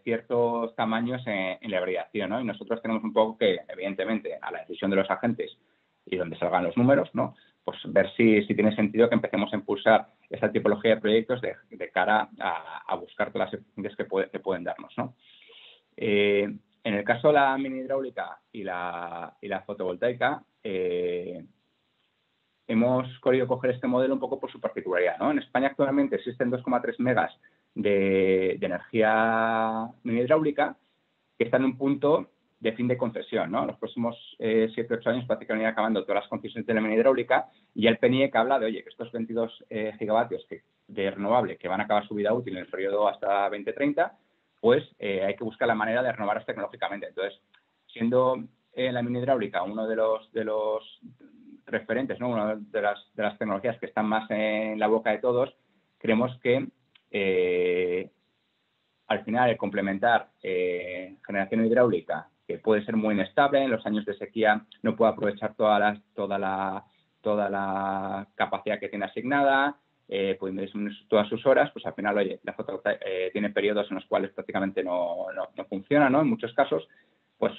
ciertos tamaños en la hibridación, ¿no? Y nosotros tenemos un poco que, evidentemente, a la decisión de los agentes y donde salgan los números, ¿no? Pues ver si tiene sentido que empecemos a impulsar esta tipología de proyectos de cara a buscar todas las eficiencias que pueden darnos, ¿no? En el caso de la mini hidráulica y la fotovoltaica, hemos querido coger este modelo un poco por su particularidad, ¿no? En España actualmente existen 2,3 megas de energía mini hidráulica que están en un punto de fin de concesión, ¿no? Los próximos 7-8 años prácticamente irán acabando todas las concesiones de la mini hidráulica y el PNIEC habla de, oye, que estos 22 gigavatios de renovable que van a acabar su vida útil en el periodo hasta 2030, pues hay que buscar la manera de renovarlos tecnológicamente. Entonces, siendo la mini hidráulica uno de los referentes, ¿no? Una de las tecnologías que están más en la boca de todos, creemos que al final el complementar generación hidráulica, que puede ser muy inestable, en los años de sequía no puede aprovechar toda la capacidad que tiene asignada, pueden disminuir todas sus horas, pues al final, oye, la fotovoltaica tiene periodos en los cuales prácticamente no funciona, ¿no? En muchos casos, pues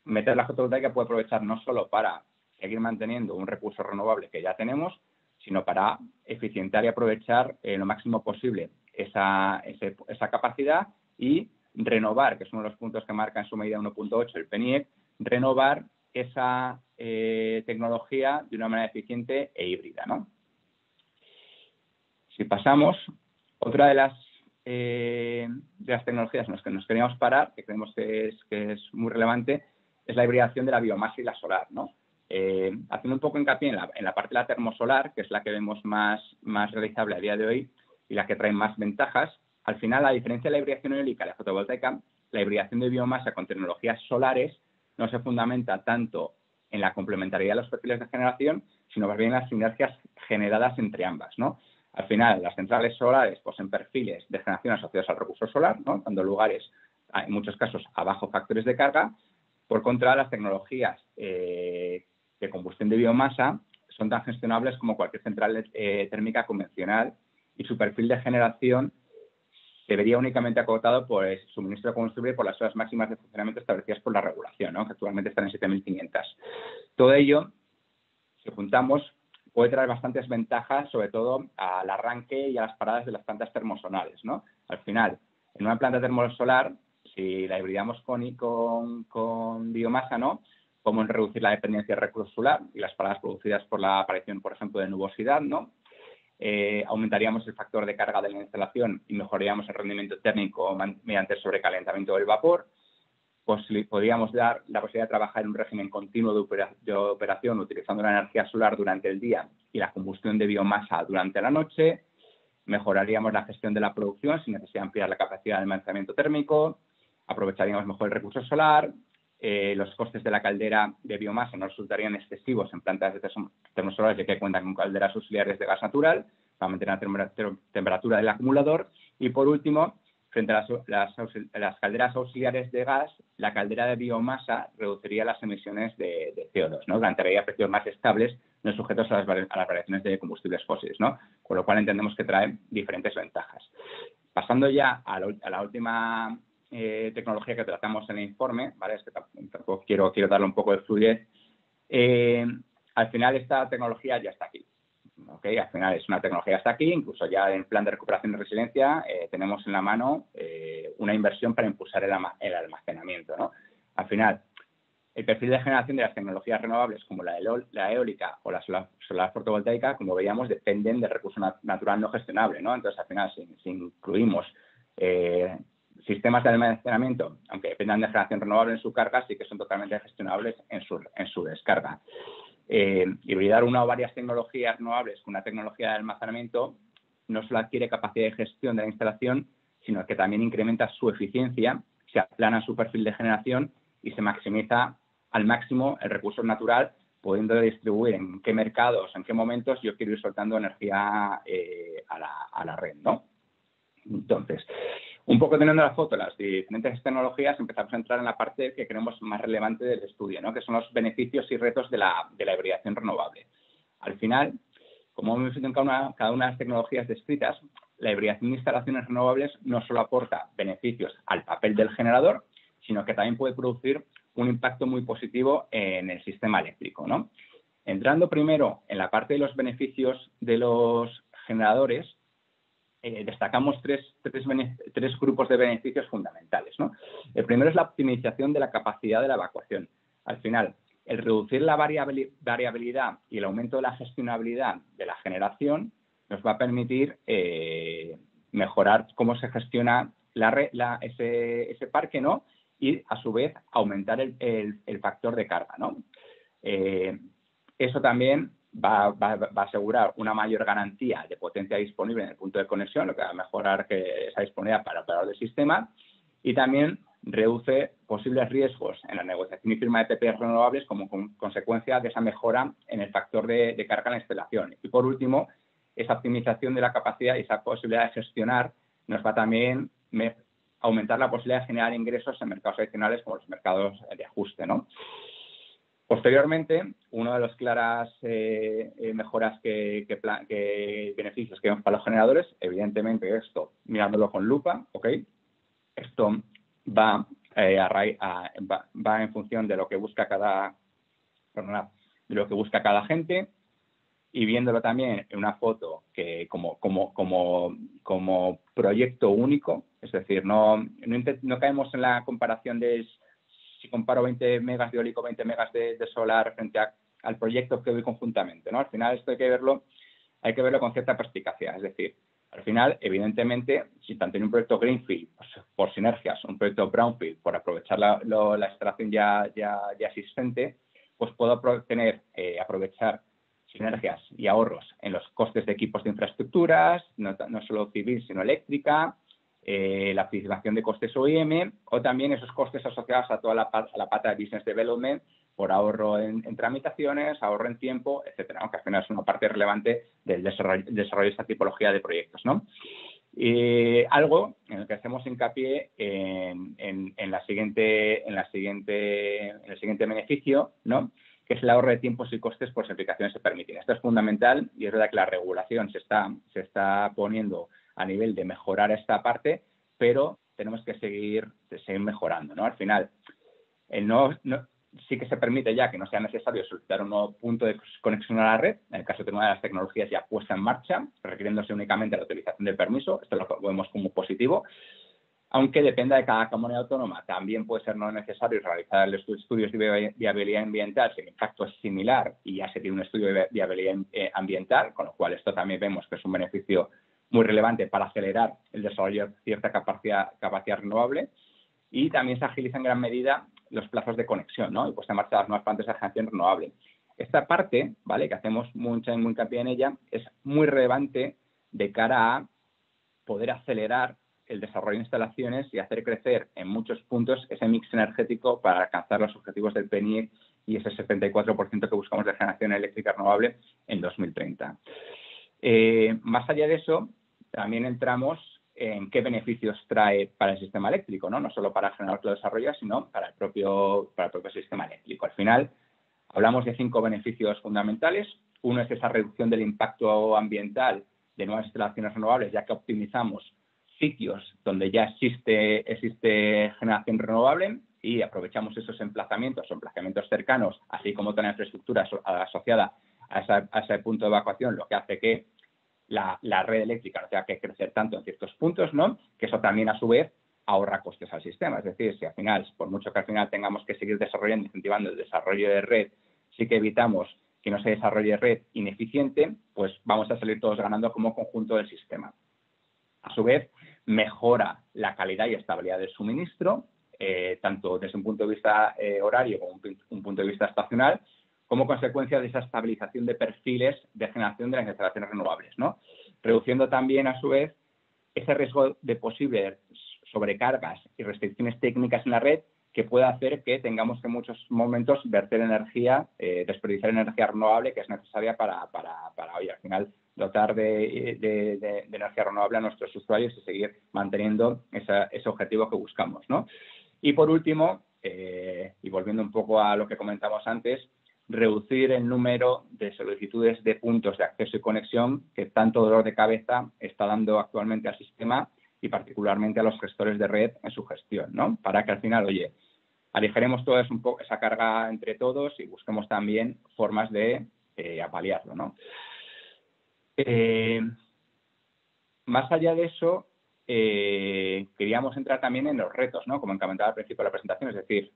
meter la fotovoltaica puede aprovechar no solo para seguir manteniendo un recurso renovable que ya tenemos, sino para eficientar y aprovechar lo máximo posible esa capacidad y renovar, que es uno de los puntos que marca en su medida 1.8 el PNIEC, renovar esa tecnología de una manera eficiente e híbrida, ¿no? Si pasamos, otra de las tecnologías en las que nos queríamos parar, que creemos que es muy relevante, es la hibridación de la biomasa y la solar, ¿no? Haciendo un poco hincapié en la parte de la termosolar, que es la que vemos más realizable a día de hoy y la que trae más ventajas, al final, a diferencia de la hibridación eólica y la fotovoltaica, la hibridación de biomasa con tecnologías solares no se fundamenta tanto en la complementariedad de los perfiles de generación, sino más bien en las sinergias generadas entre ambas, ¿no? Al final, las centrales solares poseen perfiles de generación asociados al recurso solar, ¿no? Dando lugares, en muchos casos, a bajos factores de carga. Por contra, las tecnologías de combustión de biomasa son tan gestionables como cualquier central térmica convencional y su perfil de generación se vería únicamente acotado por el suministro de combustible y por las horas máximas de funcionamiento establecidas por la regulación, ¿no? Que actualmente están en 7.500. Todo ello, si juntamos, puede traer bastantes ventajas, sobre todo al arranque y a las paradas de las plantas termosolares, ¿no? Al final, en una planta termosolar si la hibridamos con biomasa, ¿no? Podemos reducir la dependencia del recurso solar y las paradas producidas por la aparición, por ejemplo, de nubosidad, ¿no? Aumentaríamos el factor de carga de la instalación y mejoraríamos el rendimiento térmico mediante el sobrecalentamiento del vapor. Pues podríamos dar la posibilidad de trabajar en un régimen continuo de operación utilizando la energía solar durante el día y la combustión de biomasa durante la noche. Mejoraríamos la gestión de la producción sin necesidad de ampliar la capacidad de almacenamiento térmico. Aprovecharíamos mejor el recurso solar. Los costes de la caldera de biomasa no resultarían excesivos en plantas de termosolares, ya que cuentan con calderas auxiliares de gas natural para mantener la temperatura del acumulador. Y por último, frente a las calderas auxiliares de gas, la caldera de biomasa reduciría las emisiones de CO2, ¿no? Garantiría precios más estables, no sujetos a las variaciones de combustibles fósiles, ¿no? Con lo cual entendemos que trae diferentes ventajas. Pasando ya a la última tecnología que tratamos en el informe, ¿vale? Es que tampoco quiero darle un poco de fluidez. Al final esta tecnología ya está aquí. ¿Okay? Al final es una tecnología que está aquí, incluso ya en el plan de recuperación y resiliencia tenemos en la mano una inversión para impulsar el almacenamiento, ¿no? Al final, el perfil de generación de las tecnologías renovables como la eólica o la solar fotovoltaica, como veíamos, dependen del recurso natural no gestionable, ¿no? Entonces, al final, si incluimos sistemas de almacenamiento, aunque dependan de generación renovable en su carga, sí que son totalmente gestionables en su descarga. Hibridar una o varias tecnologías renovables con una tecnología de almacenamiento no solo adquiere capacidad de gestión de la instalación, sino que también incrementa su eficiencia, se aplana su perfil de generación y se maximiza al máximo el recurso natural, pudiendo distribuir en qué mercados, en qué momentos yo quiero ir soltando energía a la red, ¿no? Entonces, un poco teniendo la foto de las diferentes tecnologías, empezamos a entrar en la parte que creemos más relevante del estudio, ¿no? Que son los beneficios y retos de la hibridación renovable. Al final, como hemos visto en cada una de las tecnologías descritas, la hibridación de instalaciones renovables no solo aporta beneficios al papel del generador, sino que también puede producir un impacto muy positivo en el sistema eléctrico, ¿no? Entrando primero en la parte de los beneficios de los generadores, destacamos tres grupos de beneficios fundamentales, ¿no? El primero es la optimización de la capacidad de la evacuación. Al final, el reducir la variabilidad y el aumento de la gestionabilidad de la generación nos va a permitir mejorar cómo se gestiona ese parque, ¿no? Y, a su vez, aumentar el factor de carga, ¿no? Eso también va a asegurar una mayor garantía de potencia disponible en el punto de conexión, lo que va a mejorar esa disponibilidad para el operador del sistema, y también reduce posibles riesgos en la negociación y firma de PPAs renovables como consecuencia de esa mejora en el factor de carga en la instalación. Y, por último, esa optimización de la capacidad y esa posibilidad de gestionar nos va también a aumentar la posibilidad de generar ingresos en mercados adicionales como los mercados de ajuste, ¿no? Posteriormente, una de las claras mejoras beneficios que vemos para los generadores, evidentemente esto, mirándolo con lupa, ¿ok? Esto va en función de lo que busca cada agente, y viéndolo también en una foto que como proyecto único, es decir, no caemos en la comparación de si comparo 20 megas de eólico, 20 megas de solar frente al proyecto que doy conjuntamente, ¿no? Al final esto hay que verlo con cierta perspicacia, es decir, al final, evidentemente, si tanto en un proyecto Greenfield, pues, por sinergias, un proyecto Brownfield, por aprovechar la instalación ya existente, pues puedo aprovechar sinergias y ahorros en los costes de equipos de infraestructuras, no solo civil, sino eléctrica, la participación de costes OEM, o también esos costes asociados a toda la pata de Business Development por ahorro en tramitaciones, ahorro en tiempo, etcétera, ¿no? Que al final es una parte relevante del desarrollo de esta tipología de proyectos, ¿no? Algo en el que hacemos hincapié en el siguiente beneficio, ¿no? Que es el ahorro de tiempos y costes por simplificaciones se permiten. Esto es fundamental y es verdad que la regulación se está poniendo a nivel de mejorar esta parte, pero tenemos que seguir mejorando, ¿no? Al final, sí que se permite ya que no sea necesario solicitar un nuevo punto de conexión a la red, en el caso de una de las tecnologías ya puesta en marcha, requiriéndose únicamente la utilización del permiso. Esto lo vemos como positivo. aunque dependa de cada comunidad autónoma. También puede ser no necesario realizar estudios de viabilidad ambiental si el impacto es similar y ya se tiene un estudio de viabilidad ambiental, con lo cual esto también vemos que es un beneficio muy relevante para acelerar el desarrollo de cierta capacidad renovable, y también se agiliza en gran medida los plazos de conexión, ¿no? Y puesta en marcha de las nuevas plantas de generación renovable. Esta parte, ¿vale?, que hacemos muy hincapié en ella, es muy relevante de cara a poder acelerar el desarrollo de instalaciones y hacer crecer en muchos puntos ese mix energético para alcanzar los objetivos del PNIEC y ese 74% que buscamos de generación eléctrica renovable en 2030. Más allá de eso, también entramos en qué beneficios trae para el sistema eléctrico, ¿no? No solo para el generador que lo desarrolla, sino para el propio sistema eléctrico. Al final, hablamos de 5 beneficios fundamentales. Uno es esa reducción del impacto ambiental de nuevas instalaciones renovables, ya que optimizamos sitios donde ya existe generación renovable y aprovechamos esos emplazamientos o emplazamientos cercanos, así como toda la infraestructura asociada a ese punto de evacuación, lo que hace que la red eléctrica no tenga que crecer tanto en ciertos puntos, ¿no? Que eso también, a su vez, ahorra costes al sistema. Es decir, si al final, por mucho que al final tengamos que seguir desarrollando, incentivando el desarrollo de red, sí que evitamos que no se desarrolle red ineficiente, pues vamos a salir todos ganando como conjunto del sistema. A su vez, mejora la calidad y estabilidad del suministro, tanto desde un punto de vista horario como un punto de vista estacional, como consecuencia de esa estabilización de perfiles de generación de las instalaciones renovables, ¿no? Reduciendo también, a su vez, ese riesgo de posibles sobrecargas y restricciones técnicas en la red, que puede hacer que tengamos que en muchos momentos verter energía, desperdiciar energía renovable que es necesaria para hoy, al final, dotar de energía renovable a nuestros usuarios y seguir manteniendo ese objetivo que buscamos, ¿no? Y por último, y volviendo un poco a lo que comentamos antes, reducir el número de solicitudes de puntos de acceso y conexión que tanto dolor de cabeza está dando actualmente al sistema y particularmente a los gestores de red en su gestión, ¿no? Para que al final, oye, aligeremos toda esa carga entre todos y busquemos también formas de apaliarlo, ¿no? Más allá de eso, queríamos entrar también en los retos, ¿no? Como comentaba al principio de la presentación, es decir,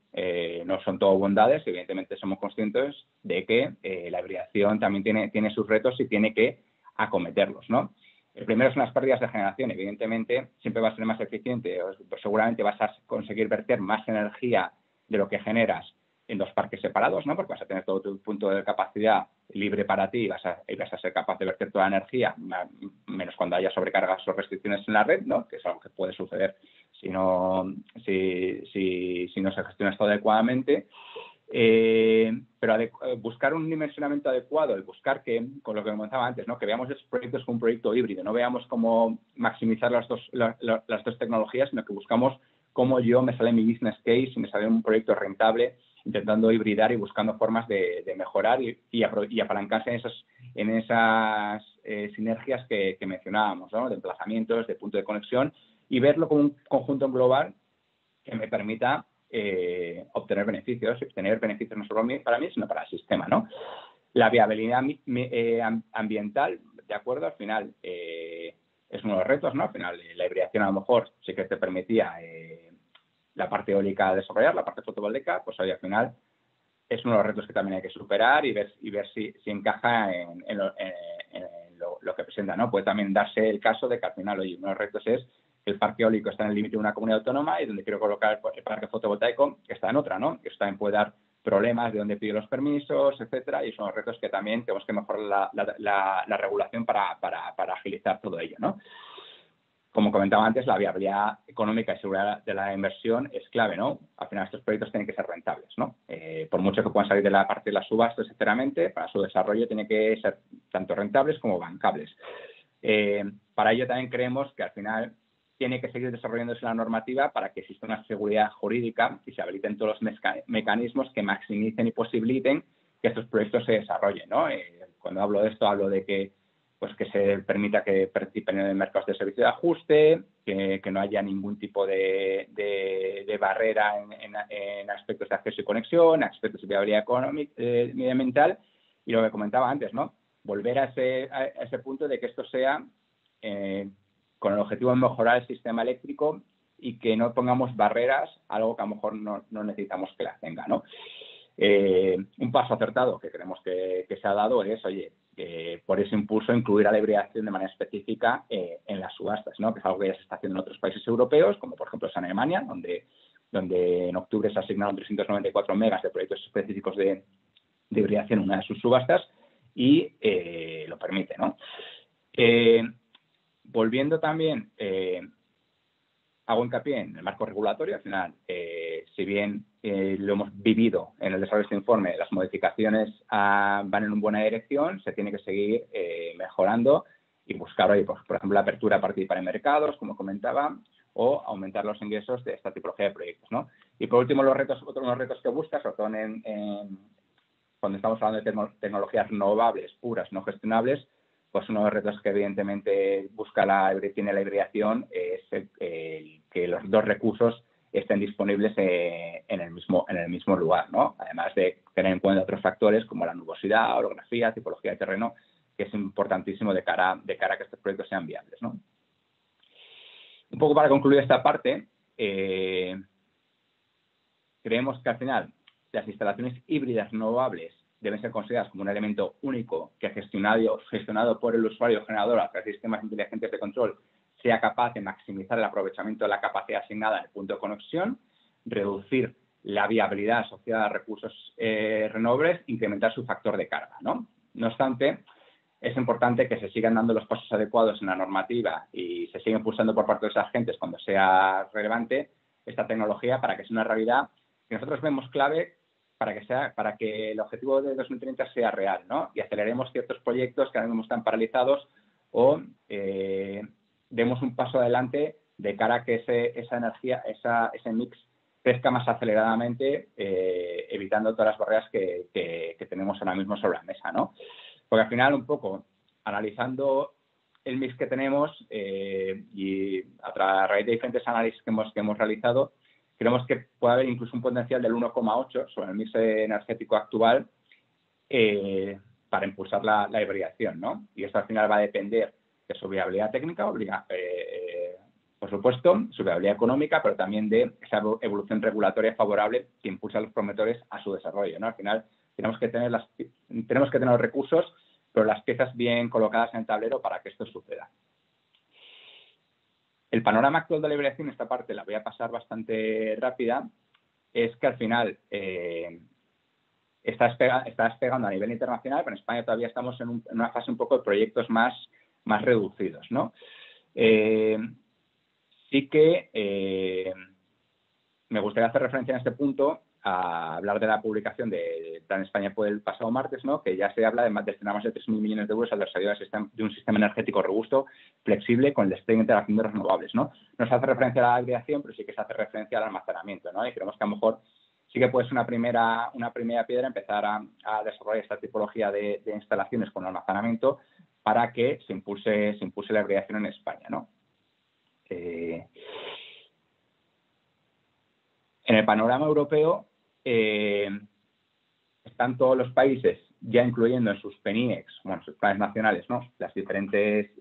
no son todo bondades, evidentemente somos conscientes de que la hibridación también tiene sus retos y tiene que acometerlos, ¿no? El primero son las pérdidas de generación. Evidentemente, siempre va a ser más eficiente, pues seguramente vas a conseguir verter más energía de lo que generas en 2 parques separados, ¿no? Porque vas a tener todo tu punto de capacidad libre para ti y vas a ser capaz de verter toda la energía, menos cuando haya sobrecargas o restricciones en la red, ¿no? Que es algo que puede suceder si no se gestiona esto adecuadamente. Pero buscar un dimensionamiento adecuado y buscar que, con lo que comentaba antes, ¿no? Que veamos esos proyectos como un proyecto híbrido, no veamos cómo maximizar las dos tecnologías, sino que buscamos cómo me sale mi business case y me sale un proyecto rentable, intentando hibridar y buscando formas de mejorar y apalancarse en esas sinergias que mencionábamos, ¿no? De emplazamientos, de punto de conexión, y verlo como un conjunto global que me permita obtener beneficios no solo para mí, sino para el sistema, ¿no? La viabilidad ambiental, de acuerdo, al final es uno de los retos, ¿no? Al final la hibridación a lo mejor sí que te permitía la parte eólica desarrollar, la parte fotovoltaica, pues hoy al final es uno de los retos que también hay que superar y ver si encaja en lo que presenta, ¿no? Puede también darse el caso de que al final, oye, uno de los retos es que el parque eólico está en el límite de una comunidad autónoma y donde quiero colocar el parque fotovoltaico está en otra, ¿no? Eso también puede dar problemas de dónde pido los permisos, etcétera, y son los retos que también tenemos que mejorar la regulación para agilizar todo ello, ¿no? Como comentaba antes, la viabilidad económica y seguridad de la inversión es clave, ¿no? Al final estos proyectos tienen que ser rentables, ¿no? Por mucho que puedan salir de la parte de las subastas, sinceramente, para su desarrollo tienen que ser tanto rentables como bancables. Para ello también creemos que al final tiene que seguir desarrollándose la normativa para que exista una seguridad jurídica y se habiliten todos los mecanismos que maximicen y posibiliten que estos proyectos se desarrollen, ¿no? Cuando hablo de esto, hablo de que se permita que participen en mercados de servicio de ajuste, que no haya ningún tipo de barrera en aspectos de acceso y conexión, aspectos de viabilidad económica, medioambiental, y lo que comentaba antes, ¿no? Volver a ese punto de que esto sea con el objetivo de mejorar el sistema eléctrico y que no pongamos barreras a algo que a lo mejor no necesitamos que las tenga, ¿no? Un paso acertado que creemos que se ha dado es, oye, por ese impulso incluir a la hibridación de manera específica en las subastas, ¿no? Que es algo que ya se está haciendo en otros países europeos, como por ejemplo es en Alemania, donde en octubre se asignaron 394 megas de proyectos específicos de hibridación en una de sus subastas y lo permite, ¿no? Volviendo también, hago hincapié en el marco regulatorio. Al final, si bien lo hemos vivido en el desarrollo de este informe, las modificaciones van en una buena dirección, se tiene que seguir mejorando y buscar, oye, pues, por ejemplo, la apertura a participar en mercados, como comentaba, o aumentar los ingresos de esta tipología de proyectos, ¿no? Y por último, otros retos que busca, sobre todo cuando estamos hablando de tecnologías renovables, puras, no gestionables, pues uno de los retos que evidentemente busca la hibridación es que los dos recursos estén disponibles en el mismo lugar, ¿no? Además de tener en cuenta otros factores como la nubosidad, orografía, tipología de terreno, que es importantísimo de cara a que estos proyectos sean viables, ¿no? Un poco para concluir esta parte, creemos que al final las instalaciones híbridas renovables deben ser consideradas como un elemento único que gestionado por el usuario generador a través de sistemas inteligentes de control sea capaz de maximizar el aprovechamiento de la capacidad asignada en el punto de conexión, reducir la viabilidad asociada a recursos renovables, incrementar su factor de carga, ¿no? No obstante, es importante que se sigan dando los pasos adecuados en la normativa y se siga impulsando por parte de los agentes cuando sea relevante esta tecnología para que sea una realidad que nosotros vemos clave para que el objetivo de 2030 sea real, ¿no? Y aceleremos ciertos proyectos que ahora mismo están paralizados o demos un paso adelante de cara a que esa energía, ese mix crezca más aceleradamente, evitando todas las barreras que tenemos ahora mismo sobre la mesa, ¿no? Porque al final, un poco, analizando el mix que tenemos y a raíz de diferentes análisis que hemos realizado, creemos que puede haber incluso un potencial del 1,8 sobre el mix energético actual para impulsar la hibridación, ¿no? Y esto al final va a depender de su viabilidad técnica, por supuesto, su viabilidad económica, pero también de esa evolución regulatoria favorable que impulsa a los promotores a su desarrollo, ¿no? Al final tenemos que tener los recursos, pero las piezas bien colocadas en el tablero para que esto suceda. El panorama actual de la hibridación, esta parte la voy a pasar bastante rápida, es que al final está despegando a nivel internacional, pero en España todavía estamos en una fase un poco de proyectos más reducidos, ¿no? Sí que me gustaría hacer referencia en este punto a hablar de la publicación de Plan España Puede el pasado martes, ¿no? Que ya se habla de destinar más de 3.000 millones de euros al desarrollo de un sistema energético robusto, flexible, con el despliegue de integración de renovables, ¿no? No se hace referencia a la hibridación, pero sí que se hace referencia al almacenamiento, ¿no? Y creemos que a lo mejor sí que puede ser una primera piedra empezar a desarrollar esta tipología de instalaciones con almacenamiento para que se impulse la hibridación en España, ¿no? En el panorama europeo están todos los países ya incluyendo en sus PNIECs, bueno, sus planes nacionales, ¿no? Las diferentes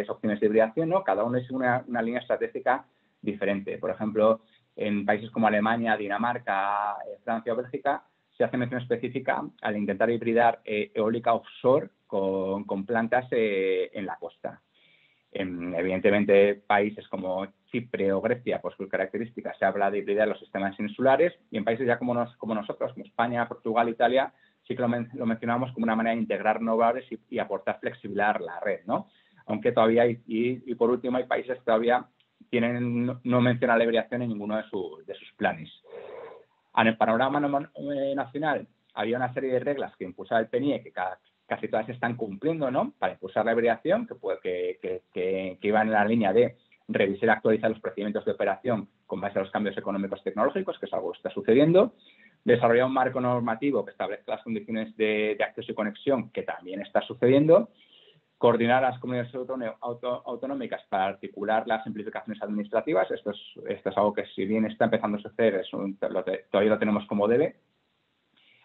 opciones de hibridación, ¿no? Cada uno es una línea estratégica diferente. Por ejemplo, en países como Alemania, Dinamarca, Francia o Bélgica, se hace mención específica al intentar hibridar eólica offshore con plantas en la costa. Evidentemente, países como Chipre o Grecia, por sus características, se habla de hibridar los sistemas insulares, y en países ya como nosotros, como España, Portugal, Italia, sí que lo mencionamos como una manera de integrar renovables y aportar flexibilidad a la red, ¿no? Aunque todavía y por último, hay países que todavía no mencionan la hibridación en ninguno de sus planes. En el panorama nacional había una serie de reglas que impulsaba el PNIE que casi todas se están cumpliendo, ¿no? Para impulsar la hibridación, que iban en la línea de revisar y actualizar los procedimientos de operación con base a los cambios económicos y tecnológicos, que es algo que está sucediendo. Desarrollar un marco normativo que establezca las condiciones de acceso y conexión, que también está sucediendo. Coordinar las comunidades autonómicas para articular las simplificaciones administrativas. Esto es algo que, si bien está empezando a suceder, todavía lo tenemos como debe.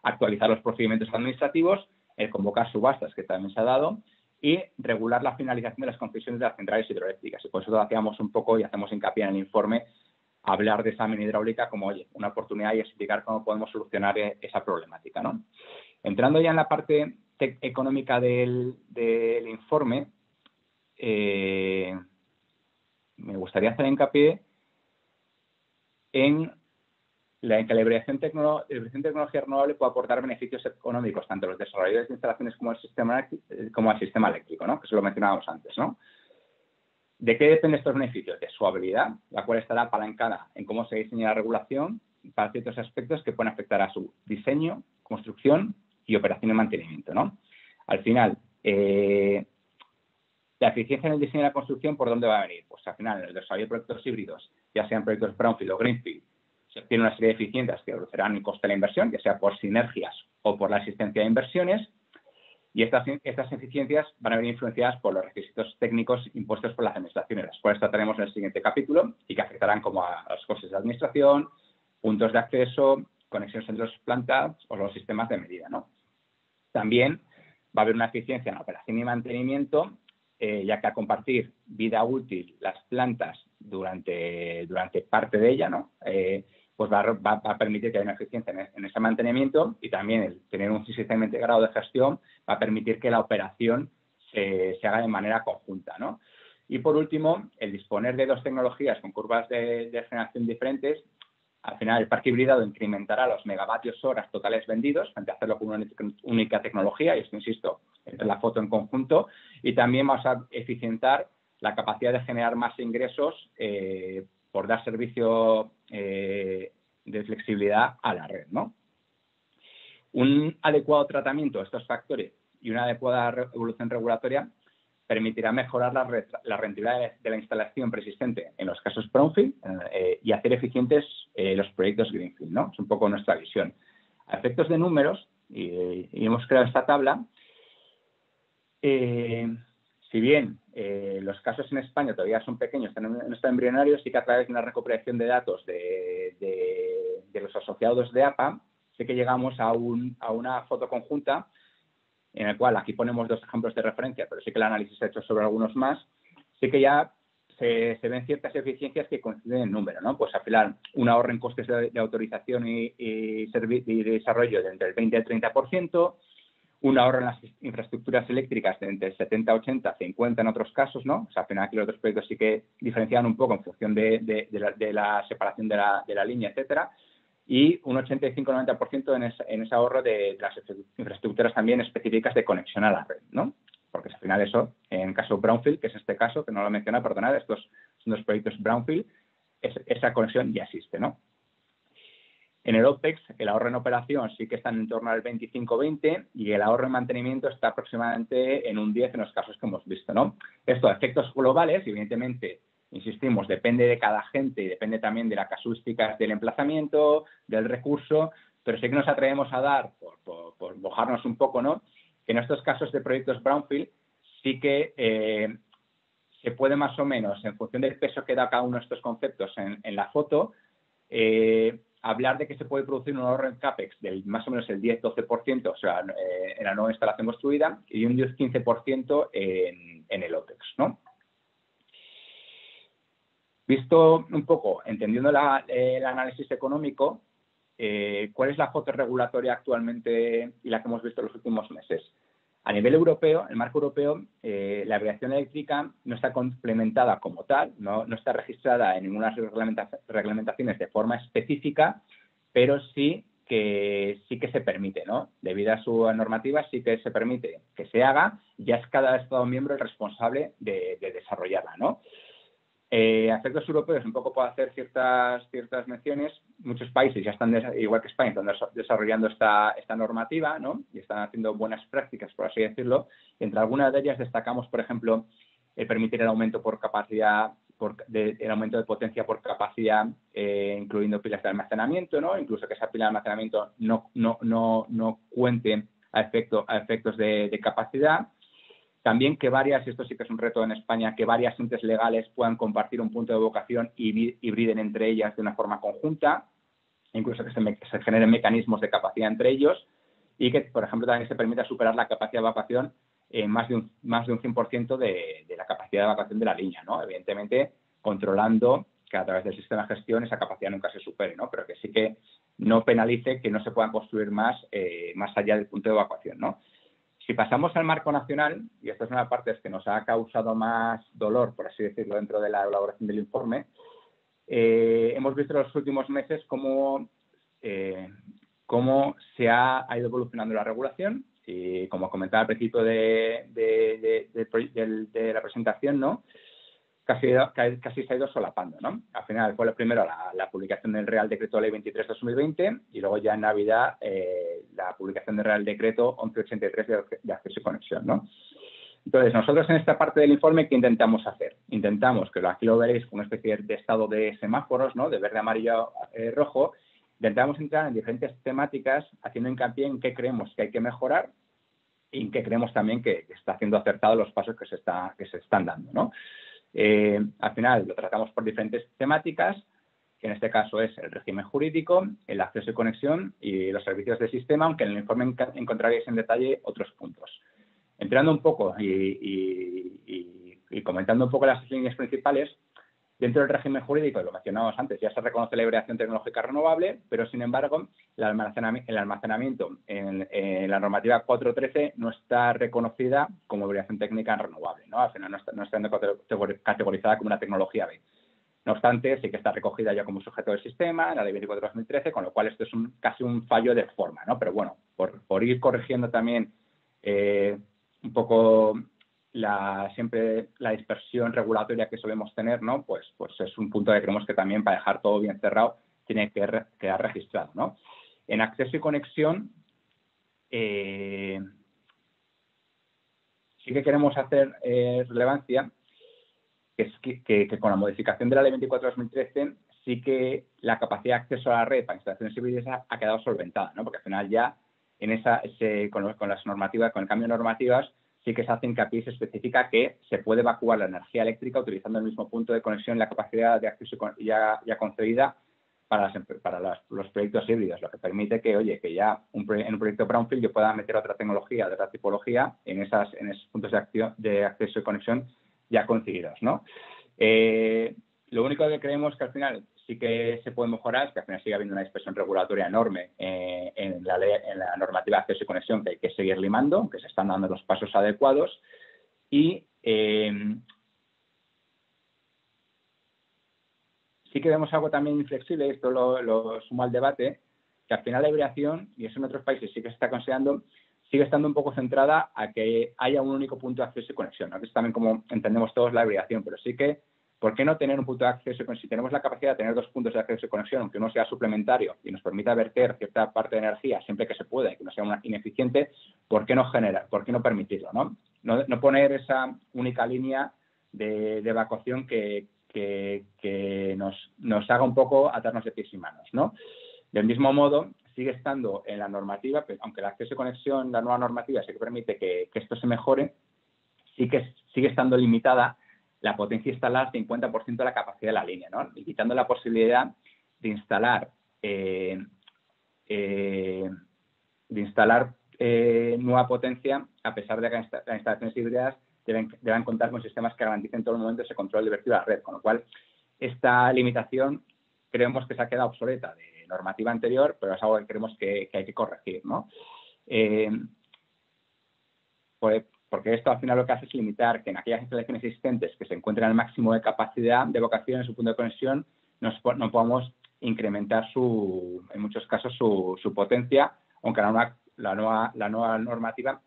Actualizar los procedimientos administrativos, convocar subastas, que también se ha dado, y regular la finalización de las concesiones de las centrales hidroeléctricas. Y por eso hacíamos un poco y hacemos hincapié en el informe hablar de esa mini hidráulica como, oye, una oportunidad y explicar cómo podemos solucionar esa problemática, ¿no? Entrando ya en la parte económica del informe, me gustaría hacer hincapié en que la liberación de tecnología renovable puede aportar beneficios económicos tanto a los desarrolladores de instalaciones como al sistema eléctrico, ¿no? Que eso lo mencionábamos antes, ¿no? ¿De qué dependen estos beneficios? De su habilidad, la cual estará apalancada en cómo se diseña la regulación para ciertos aspectos que pueden afectar a su diseño, construcción y operación y mantenimiento, ¿no? Al final, la eficiencia en el diseño y la construcción, ¿por dónde va a venir? Pues al final, en el desarrollo de proyectos híbridos, ya sean proyectos brownfield o greenfield, se obtiene una serie de eficiencias que reducirán el coste de la inversión, ya sea por sinergias o por la existencia de inversiones, y estas eficiencias van a venir influenciadas por los requisitos técnicos impuestos por las administraciones, las cuales trataremos en el siguiente capítulo y que afectarán como a los costes de administración, puntos de acceso, conexiones entre las plantas o los sistemas de medida, ¿no? También va a haber una eficiencia en la operación y mantenimiento, ya que a compartir vida útil las plantas durante parte de ella, ¿no? Pues va a permitir que haya una eficiencia en ese mantenimiento, y también el tener un sistema integrado de gestión va a permitir que la operación se haga de manera conjunta, ¿no? Y por último, el disponer de dos tecnologías con curvas de generación diferentes, al final el parque hibridado incrementará los megavatios horas totales vendidos frente a hacerlo con una única tecnología, y esto, insisto, entre la foto en conjunto, y también vamos a eficientar la capacidad de generar más ingresos por dar servicio de flexibilidad a la red, ¿no? Un adecuado tratamiento de estos factores y una adecuada evolución regulatoria permitirá mejorar la rentabilidad de la instalación persistente en los casos brownfield y hacer eficientes los proyectos greenfield, ¿no? Es un poco nuestra visión. A efectos de números, y hemos creado esta tabla, si bien los casos en España todavía son pequeños, están embrionarios, sí que a través de una recopilación de datos de los asociados de APA, sí que llegamos a una foto conjunta en el cual aquí ponemos dos ejemplos de referencia, pero sí que el análisis se ha hecho sobre algunos más, sí que ya se ven ciertas eficiencias que coinciden en número, ¿no? Pues al final, un ahorro en costes de autorización y desarrollo de entre el 20 y el 30%, un ahorro en las infraestructuras eléctricas de entre el 70, 80, 50 en otros casos, ¿no? O sea, al final aquí los otros proyectos sí que diferencian un poco en función de la separación de la línea, etcétera, y un 85-90% en ese ahorro de las infraestructuras también específicas de conexión a la red, ¿no? Porque al final eso, en caso brownfield, que es este caso, que no lo he mencionado, perdonad, estos son los proyectos brownfield, esa conexión ya existe, ¿no? En el OPEX, el ahorro en operación sí que está en torno al 25-20 y el ahorro en mantenimiento está aproximadamente en un 10 en los casos que hemos visto, ¿no? Esto, a efectos globales, evidentemente, insistimos, depende de cada gente y depende también de las casuísticas del emplazamiento, del recurso, pero sí que nos atrevemos a dar, por mojarnos un poco, ¿no? Que en estos casos de proyectos brownfield sí que se puede más o menos, en función del peso que da cada uno de estos conceptos en la foto, hablar de que se puede producir un ahorro en CAPEX del más o menos el 10-12%, o sea, en la nueva instalación construida, y un 10-15% en el OPEX, ¿no? Visto un poco, entendiendo el análisis económico, ¿cuál es la foto regulatoria actualmente y la que hemos visto en los últimos meses? A nivel europeo, el marco europeo, la aviación eléctrica no está complementada como tal, no está registrada en ninguna reglamentaciones de forma específica, pero sí que se permite, ¿no? Debido a su normativa, sí que se permite que se haga, ya es cada Estado miembro el responsable de desarrollarla, ¿no? A efectos europeos, un poco puedo hacer ciertas menciones. Muchos países ya están, igual que España, están desarrollando esta normativa, ¿no? Y están haciendo buenas prácticas, por así decirlo. Entre algunas de ellas destacamos, por ejemplo, permitir el aumento por capacidad, el aumento de potencia por capacidad, incluyendo pilas de almacenamiento, ¿no? Incluso que esa pila de almacenamiento no cuente a efectos de capacidad. También que varias, y esto sí que es un reto en España, que varias entes legales puedan compartir un punto de evocación y hibriden entre ellas de una forma conjunta, incluso que se generen mecanismos de capacidad entre ellos y que, por ejemplo, también se permita superar la capacidad de evacuación más de un 100% de la capacidad de evacuación de la línea, ¿no? Evidentemente, controlando que a través del sistema de gestión esa capacidad nunca se supere, ¿no? Pero que sí que no penalice que no se puedan construir más allá del punto de evacuación, ¿no? Si pasamos al marco nacional, y esta es una parte que nos ha causado más dolor, por así decirlo, dentro de la elaboración del informe, hemos visto en los últimos meses cómo se ha ido evolucionando la regulación y, como comentaba al principio de la presentación, ¿no? Casi se ha ido solapando, ¿no? Al final fue primero la publicación del Real Decreto Ley 23/2020 y luego ya en Navidad la publicación del Real Decreto 1183 de acceso y conexión, ¿no? Entonces, nosotros en esta parte del informe, ¿qué intentamos hacer? Intentamos, que aquí lo veréis, como una especie de estado de semáforos, ¿no? De verde, amarillo, rojo. Intentamos entrar en diferentes temáticas haciendo hincapié en qué creemos que hay que mejorar y en qué creemos también que está haciendo acertados los pasos que se están dando, ¿no? Al final lo tratamos por diferentes temáticas, que en este caso es el régimen jurídico, el acceso y conexión y los servicios de sistema, aunque en el informe encontraréis en detalle otros puntos. Entrando un poco y comentando un poco las líneas principales, dentro del régimen jurídico, lo mencionábamos antes, ya se reconoce la hibridación tecnológica renovable, pero sin embargo el almacenamiento en la normativa 413 no está reconocida como hibridación técnica renovable, ¿no? Al final no está categorizada como una tecnología B. No obstante, sí que está recogida ya como sujeto del sistema en la Ley 24/2013, con lo cual esto es casi un fallo de forma, ¿no? Pero bueno, por ir corrigiendo también un poco siempre la dispersión regulatoria que solemos tener, ¿no? Pues es un punto que creemos que también, para dejar todo bien cerrado, tiene que quedar registrado, ¿no? En acceso y conexión sí que queremos hacer relevancia, que es que con la modificación de la Ley 24/2013 sí que la capacidad de acceso a la red para instalaciones híbridas ha quedado solventada, ¿no? Porque al final ya con las normativas, con el cambio de normativas, sí que se hace hincapié y se especifica que se puede evacuar la energía eléctrica utilizando el mismo punto de conexión, la capacidad de acceso ya concedida para los proyectos híbridos, lo que permite que ya en un proyecto brownfield yo pueda meter otra tecnología de otra tipología en esos puntos de acceso y conexión ya concedidos, ¿no? Lo único que creemos que al final sí que se puede mejorar es que al final sigue habiendo una dispersión regulatoria enorme en la normativa de acceso y conexión, que hay que seguir limando, que se están dando los pasos adecuados y sí que vemos algo también inflexible, esto lo sumo al debate, que al final la hibridación, y eso en otros países sí que se está considerando, sigue estando un poco centrada a que haya un único punto de acceso y conexión, ¿no? Que es también como entendemos todos la hibridación, pero sí que, ¿por qué no tener un punto de acceso y conexión? Si tenemos la capacidad de tener dos puntos de acceso y conexión, aunque uno sea suplementario y nos permita verter cierta parte de energía siempre que se pueda y que no sea ineficiente, ¿por qué no permitirlo, ¿no? No poner esa única línea de evacuación que nos haga un poco atarnos de pies y manos, ¿no? Del mismo modo, sigue estando en la normativa, aunque el acceso y conexión, la nueva normativa, sí que permite que esto se mejore, sí que sigue estando limitada la potencia instalada al 50% de la capacidad de la línea, ¿no? Limitando la posibilidad de instalar nueva potencia, a pesar de que las instalaciones híbridas deban contar con sistemas que garanticen en todo momento ese control de vertido de la red, con lo cual esta limitación creemos que se ha quedado obsoleta de normativa anterior, pero es algo que creemos que hay que corregir, ¿no? Porque esto al final lo que hace es limitar que en aquellas instalaciones existentes que se encuentren al máximo de capacidad de evacuación en su punto de conexión no podamos incrementar en muchos casos su potencia, aunque la nueva normativa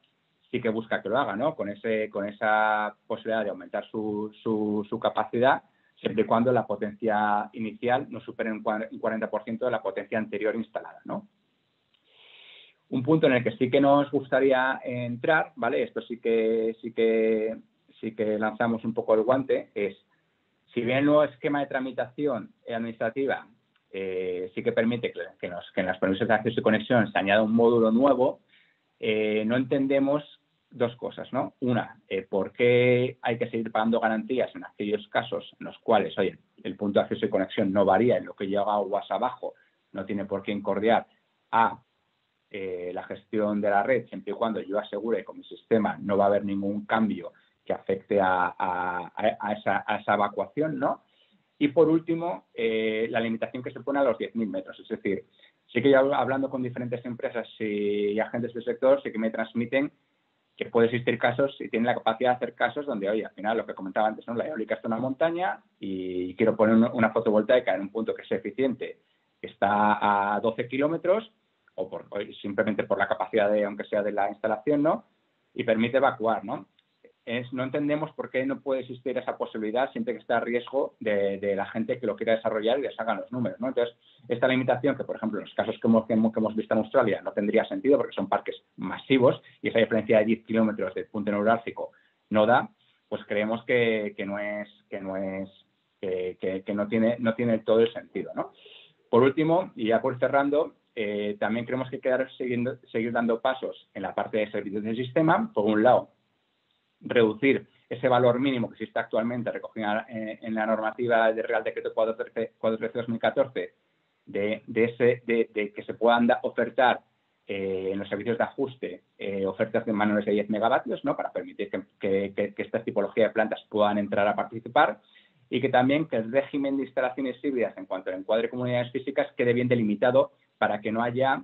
sí que busca que lo haga, ¿no? Con esa posibilidad de aumentar su capacidad, siempre y cuando la potencia inicial no supere un 40% de la potencia anterior instalada, ¿no? Un punto en el que sí que nos gustaría entrar, ¿vale? Esto sí que lanzamos un poco el guante, es, si bien el nuevo esquema de tramitación administrativa sí que permite que en las permisos de acceso y conexión se añada un módulo nuevo, no entendemos dos cosas, ¿no? Una, ¿por qué hay que seguir pagando garantías en aquellos casos en los cuales, oye, el punto de acceso y conexión no varía en lo que llega aguas abajo, no tiene por qué incordiar a la gestión de la red, siempre y cuando yo asegure que con mi sistema no va a haber ningún cambio que afecte a esa evacuación, ¿no? Y por último, la limitación que se pone a los 10.000 metros. Es decir, sí que yo hablando con diferentes empresas y agentes del sector, sí que me transmiten que puede existir casos y tienen la capacidad de hacer casos donde, oye, al final lo que comentaba antes, ¿no? La eólica está en una montaña y quiero poner una fotovoltaica en un punto que sea eficiente, que está a 12 kilómetros, o simplemente por la capacidad, aunque sea de la instalación, ¿no? Y permite evacuar, ¿no? No entendemos por qué no puede existir esa posibilidad siempre que está a riesgo de la gente que lo quiera desarrollar y les hagan los números, ¿no? Entonces, esta limitación que, por ejemplo, en los casos que hemos visto en Australia no tendría sentido porque son parques masivos y esa diferencia de 10 kilómetros del punto neurálgico no da, pues creemos que no tiene todo el sentido, ¿no? Por último, y ya por cerrando, también creemos que seguir dando pasos en la parte de servicios del sistema. Por un lado, reducir ese valor mínimo que existe actualmente recogido en la normativa del Real Decreto 413/2014 de que se puedan ofertar en los servicios de ajuste ofertas de menores de 10 megavatios, ¿no? Para permitir que esta tipología de plantas puedan entrar a participar, y que también que el régimen de instalaciones híbridas en cuanto al encuadre de comunidades físicas quede bien delimitado para que no haya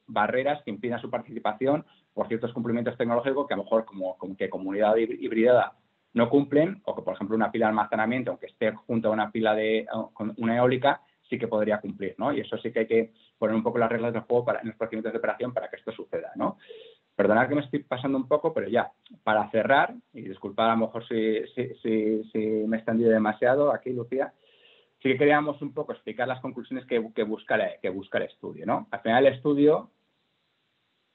barreras que impidan su participación por ciertos cumplimientos tecnológicos que a lo mejor como que comunidad hibridada no cumplen, o que, por ejemplo, una pila de almacenamiento, aunque esté junto a una pila con una eólica, sí que podría cumplir, ¿no? Y eso sí que hay que poner un poco las reglas del juego en los procedimientos de operación para que esto suceda, ¿no? Perdonad que me estoy pasando un poco, pero ya, para cerrar, y disculpad a lo mejor si me he extendido demasiado aquí, Lucía, sí que queríamos un poco explicar las conclusiones que busca el estudio, ¿no? Al final el estudio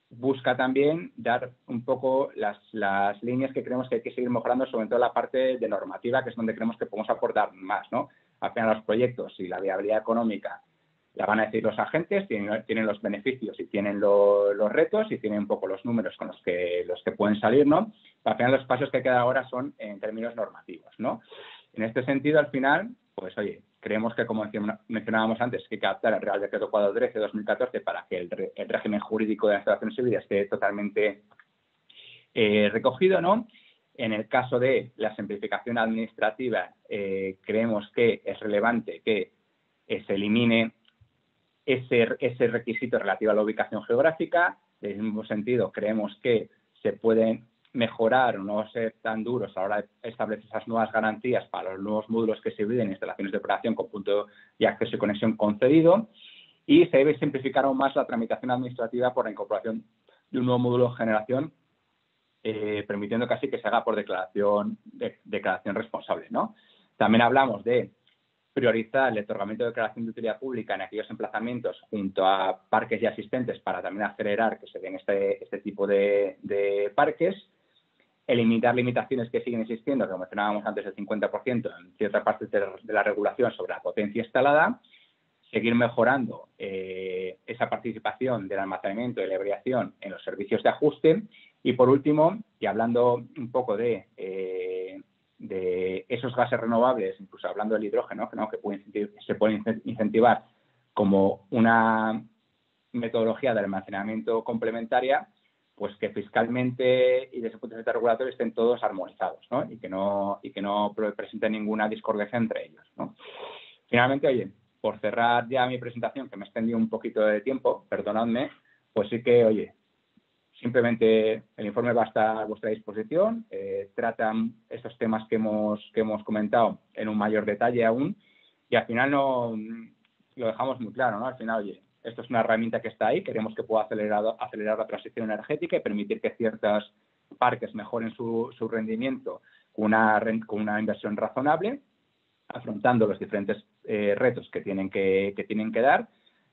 busca también dar un poco las líneas que creemos que hay que seguir mejorando, sobre todo la parte de normativa, que es donde creemos que podemos aportar más, ¿no? Al final los proyectos y la viabilidad económica la van a decir los agentes, tienen los beneficios y tienen los retos y tienen un poco los números con los que pueden salir, ¿no? Al final los pasos que hay que dar ahora son en términos normativos, ¿no? En este sentido, al final, pues oye, creemos que, como mencionábamos antes, que hay que adaptar el Real Decreto 413/2014 para que el régimen jurídico de las instalaciones híbridas esté totalmente recogido, ¿no? En el caso de la simplificación administrativa, creemos que es relevante que se elimine ese requisito relativo a la ubicación geográfica. En el mismo sentido, creemos que se pueden mejorar o no ser tan duros a la hora de establecer esas nuevas garantías para los nuevos módulos que se viven en instalaciones de operación con punto de acceso y conexión concedido, y se debe simplificar aún más la tramitación administrativa por la incorporación de un nuevo módulo de generación, permitiendo casi que se haga por declaración responsable, ¿no? También hablamos de priorizar el otorgamiento de declaración de utilidad pública en aquellos emplazamientos junto a parques ya existentes para también acelerar que se den este tipo de parques, eliminar limitaciones que siguen existiendo, como mencionábamos antes, del 50% en ciertas partes de la regulación sobre la potencia instalada, seguir mejorando esa participación del almacenamiento y la variación en los servicios de ajuste, y por último, y hablando un poco de esos gases renovables, incluso hablando del hidrógeno, ¿no? Que se puede incentivar como una metodología de almacenamiento complementaria, pues que fiscalmente y desde el punto de vista regulatorio estén todos armonizados, ¿no? Y que no presenten ninguna discordancia entre ellos, ¿no? Finalmente, oye, por cerrar ya mi presentación, que me he extendido un poquito de tiempo, perdonadme, pues sí que, oye, simplemente el informe va a estar a vuestra disposición, tratan estos temas que hemos comentado en un mayor detalle aún, y al final lo dejamos muy claro, ¿no? Al final, oye, esto es una herramienta que está ahí, queremos que pueda acelerar la transición energética y permitir que ciertos parques mejoren su rendimiento con una inversión razonable, afrontando los diferentes retos que tienen que dar.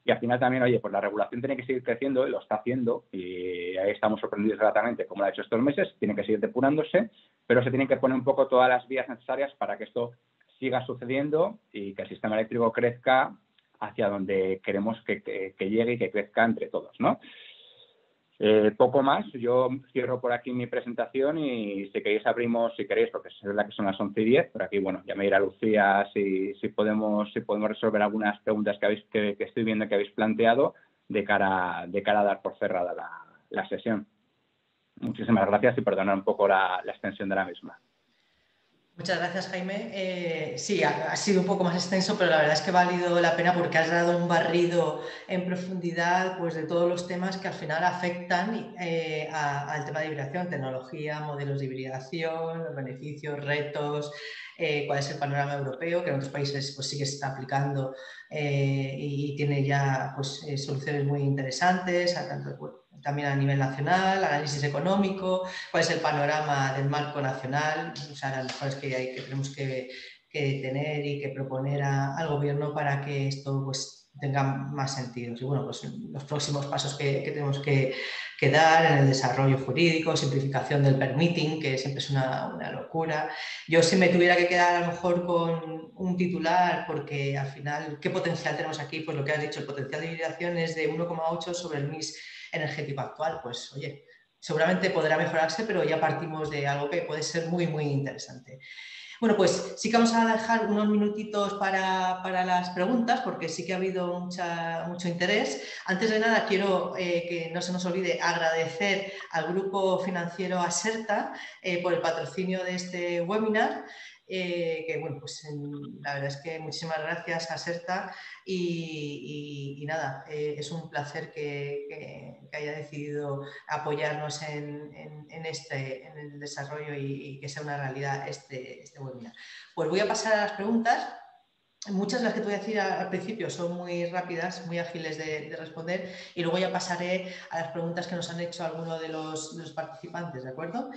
Y al final también, oye, pues la regulación tiene que seguir creciendo, y lo está haciendo, y ahí estamos sorprendidos gratamente como lo ha hecho estos meses, tiene que seguir depurándose, pero se tienen que poner un poco todas las vías necesarias para que esto siga sucediendo y que el sistema eléctrico crezca hacia donde queremos que llegue y que crezca entre todos, ¿no? Poco más, yo cierro por aquí mi presentación y si queréis abrimos, porque es verdad que son las 11:10, por aquí, bueno, ya me dirá Lucía si podemos resolver algunas preguntas que estoy viendo que habéis planteado, de cara a dar por cerrada la sesión. Muchísimas gracias y perdonar un poco la extensión de la misma. Muchas gracias, Jaime. Sí, ha sido un poco más extenso, pero la verdad es que ha valido la pena porque has dado un barrido en profundidad pues, de todos los temas que al final afectan al tema de hibridación, tecnología, modelos de hibridación, los beneficios, retos, cuál es el panorama europeo, que en otros países pues, sí que se está aplicando y tiene ya pues, soluciones muy interesantes, también a nivel nacional, análisis económico, cuál es el panorama del marco nacional, o sea, las mejoras que tenemos que tener y que proponer al gobierno para que esto pues, tenga más sentido. Y bueno, pues los próximos pasos que tenemos que dar en el desarrollo jurídico, simplificación del permitting, que siempre es una locura. Yo si me tuviera que quedar a lo mejor con un titular, porque al final, ¿qué potencial tenemos aquí? Pues lo que has dicho, el potencial de hibridación es de 1,8 sobre el mix energético actual. Pues oye, seguramente podrá mejorarse, pero ya partimos de algo que puede ser muy, muy interesante. Bueno, pues sí que vamos a dejar unos minutitos para las preguntas, porque sí que ha habido mucho interés. Antes de nada, quiero que no se nos olvide agradecer al grupo financiero Aserta por el patrocinio de este webinar. Que bueno, pues la verdad es que muchísimas gracias, Aserta, y nada, es un placer que haya decidido apoyarnos en el desarrollo y que sea una realidad este webinar. Pues voy a pasar a las preguntas. Muchas de las que te voy a decir al principio son muy rápidas, muy ágiles de responder, y luego ya pasaré a las preguntas que nos han hecho algunos de los participantes, ¿de acuerdo?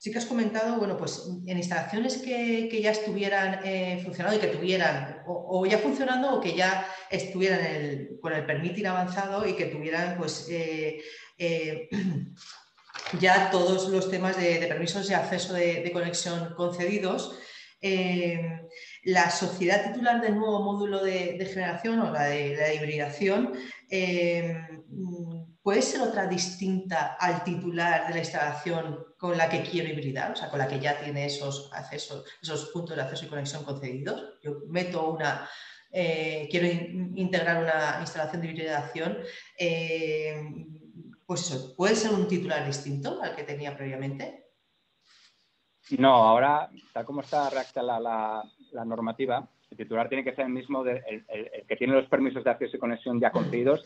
Sí que has comentado, bueno, pues en instalaciones que ya estuvieran funcionando y que tuvieran, o ya funcionando o que ya estuvieran con el permitting avanzado y que tuvieran, pues, ya todos los temas de permisos de acceso de conexión concedidos. La sociedad titular del nuevo módulo de generación o la de hibridación puede ser otra distinta al titular de la instalación con la que quiero hibridar, o sea, con la que ya tiene esos puntos de acceso y conexión concedidos. Yo meto quiero integrar una instalación de hibridación, pues eso, ¿puede ser un titular distinto al que tenía previamente? No, ahora, tal como está redactada la normativa, el titular tiene que ser el mismo, el que tiene los permisos de acceso y conexión ya concedidos,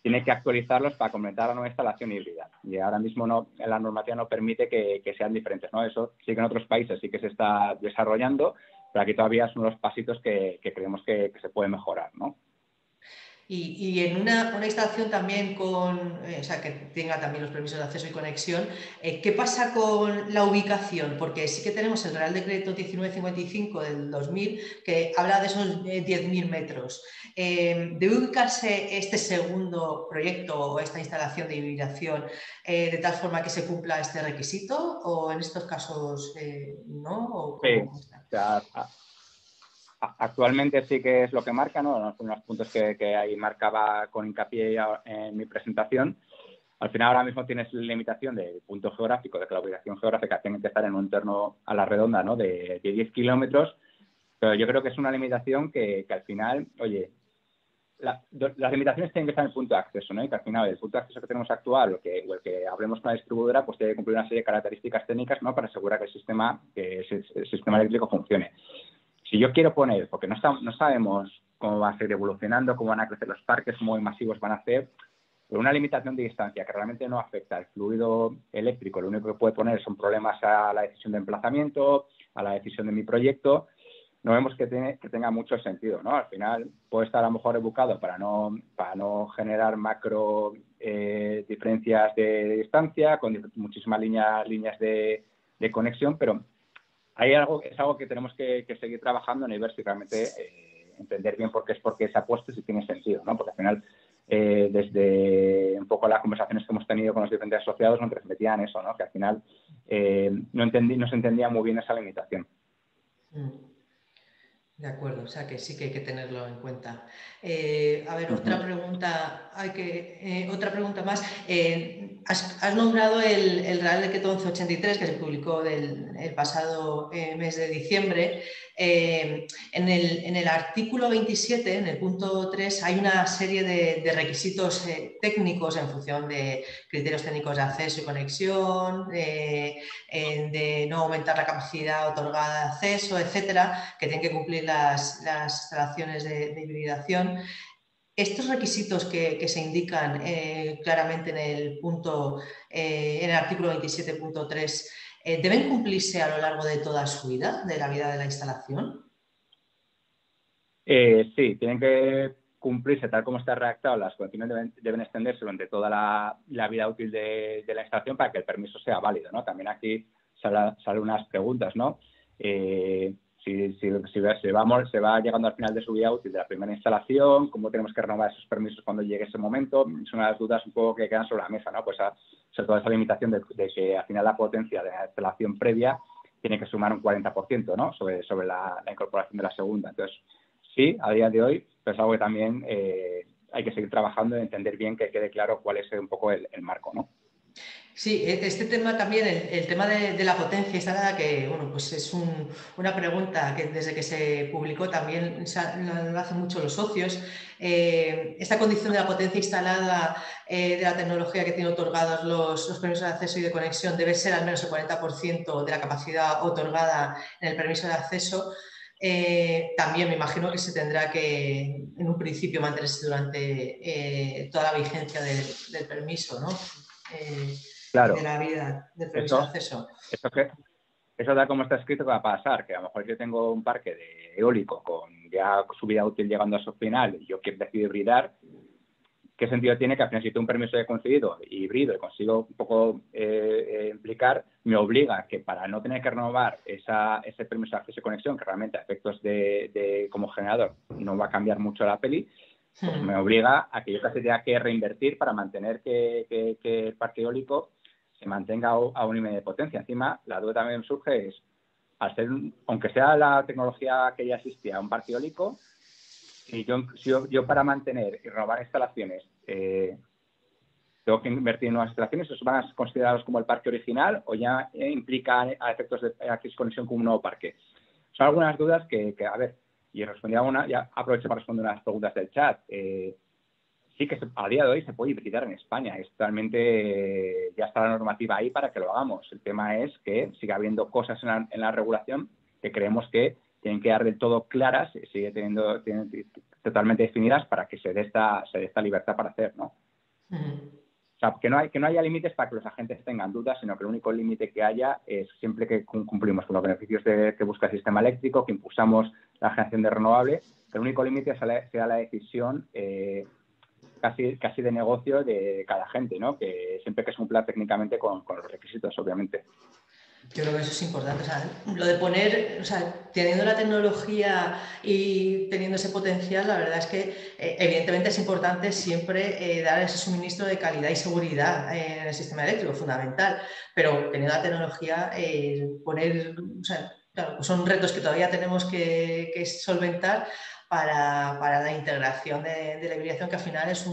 tiene que actualizarlos para completar la nueva instalación híbrida. Y ahora mismo la normativa no permite que sean diferentes, ¿no? Eso sí que en otros países sí que se está desarrollando, pero aquí todavía son los pasitos que creemos que se puede mejorar, ¿no? Y en una instalación también o sea, que tenga también los permisos de acceso y conexión, ¿qué pasa con la ubicación? Porque sí que tenemos el Real Decreto 1955 del 2000 que habla de esos 10.000 metros. ¿Debe ubicarse este segundo proyecto o esta instalación de hibridación de tal forma que se cumpla este requisito? ¿O en estos casos no? ¿O cómo está? O sea, actualmente sí que es lo que marca, ¿no? Unos puntos que ahí marcaba con hincapié en mi presentación. Al final ahora mismo tienes la limitación del punto geográfico, de que la ubicación geográfica tiene que estar en un entorno a la redonda, ¿no? de 10 kilómetros, pero yo creo que es una limitación que al final, oye, las limitaciones tienen que estar en el punto de acceso, ¿no? Y que al final el punto de acceso que tenemos actual o el que hablemos con la distribuidora, pues tiene que cumplir una serie de características técnicas, ¿no? Para asegurar que el sistema eléctrico funcione. Si yo quiero poner, porque no sabemos cómo va a seguir evolucionando, cómo van a crecer los parques, cómo de masivos van a ser, pero una limitación de distancia que realmente no afecta al fluido eléctrico, lo único que puede poner son problemas a la decisión de emplazamiento, a la decisión de mi proyecto, no vemos que tenga mucho sentido, ¿no? Al final puede estar a lo mejor educado para no generar macro diferencias de distancia, con muchísimas líneas de conexión, pero es algo que tenemos que seguir trabajando y ver si realmente entender bien por qué se ha puesto y si tiene sentido, ¿no? Porque al final, desde un poco las conversaciones que hemos tenido con los diferentes asociados, nos transmitían eso, ¿no? Que al final no se entendía muy bien esa limitación. De acuerdo, o sea que sí que hay que tenerlo en cuenta. A ver, otra Ujú. pregunta, otra pregunta más. Has nombrado el Real Decreto 1183 que se publicó el pasado mes de diciembre. En el artículo 27, en el punto 3, hay una serie de requisitos técnicos en función de criterios técnicos de acceso y conexión, de no aumentar la capacidad otorgada de acceso, etcétera, que tienen que cumplir las instalaciones de hibridación. Estos requisitos que se indican claramente en el artículo 27.3, ¿deben cumplirse a lo largo de toda su vida, de la vida de la instalación? Sí, tienen que cumplirse tal como está redactado. Las condiciones deben extenderse durante toda la vida útil de la instalación para que el permiso sea válido, ¿no? También aquí salen unas preguntas, ¿no? Si se va llegando al final de su vida útil de la primera instalación, cómo tenemos que renovar esos permisos cuando llegue ese momento, es una de las dudas un poco que quedan sobre la mesa, ¿no? Pues sobre todo esa limitación de que al final la potencia de la instalación previa tiene que sumar un 40%, ¿no? Sobre la incorporación de la segunda. Entonces, sí, a día de hoy, pero es algo que también hay que seguir trabajando y entender bien, que quede claro cuál es un poco el marco, ¿no? Sí, este tema también, el tema de la potencia instalada, que bueno, pues es una pregunta que desde que se publicó también lo hacen mucho los socios. Esta condición de la potencia instalada de la tecnología que tiene otorgados los permisos de acceso y de conexión debe ser al menos el 40% de la capacidad otorgada en el permiso de acceso. También me imagino que se tendrá que, en un principio, mantenerse durante toda la vigencia del permiso, ¿no? De Claro, la vida del permiso de eso, acceso. eso, que, eso da como está escrito que va a pasar, que a lo mejor yo tengo un parque de eólico con ya su vida útil llegando a su final y yo decido hibridar. ¿Qué sentido tiene que al final si tengo un permiso de concedido híbrido y consigo un poco implicar, me obliga que para no tener que renovar ese permiso de acceso y conexión, que realmente a efectos como generador no va a cambiar mucho la peli, pues me obliga a que yo casi tenga que reinvertir para mantener que el parque eólico se mantenga a un nivel de potencia. Encima, la duda también surge es, aunque sea la tecnología que ya existía, un parque eólico, si yo para mantener y renovar instalaciones tengo que invertir en nuevas instalaciones, ¿esos van a ser considerados como el parque original o ya implica a efectos de acceso conexión como un nuevo parque? Son algunas dudas que a ver, y respondía ya aprovecho para responder unas preguntas del chat. Sí que a día de hoy se puede hibridar en España, es totalmente, ya está la normativa ahí para que lo hagamos. El tema es que sigue habiendo cosas en la regulación que creemos que tienen que dar del todo claras, tienen totalmente definidas para que se dé esta libertad para hacer, ¿no? O sea, que no haya límites para que los agentes tengan dudas, sino que el único límite que haya es siempre que cumplimos con los beneficios que busca el sistema eléctrico, que impulsamos la generación de renovable, que el único límite sea la decisión casi de negocio de cada agente, ¿no? Que siempre que se cumpla técnicamente con los requisitos, obviamente. Yo creo que eso es importante. O sea, lo de poner, o sea, teniendo la tecnología y teniendo ese potencial, la verdad es que evidentemente es importante siempre dar ese suministro de calidad y seguridad en el sistema eléctrico, fundamental. Pero teniendo la tecnología, poner, o sea, claro, pues son retos que todavía tenemos que solventar para la integración de la hibridación, que al final es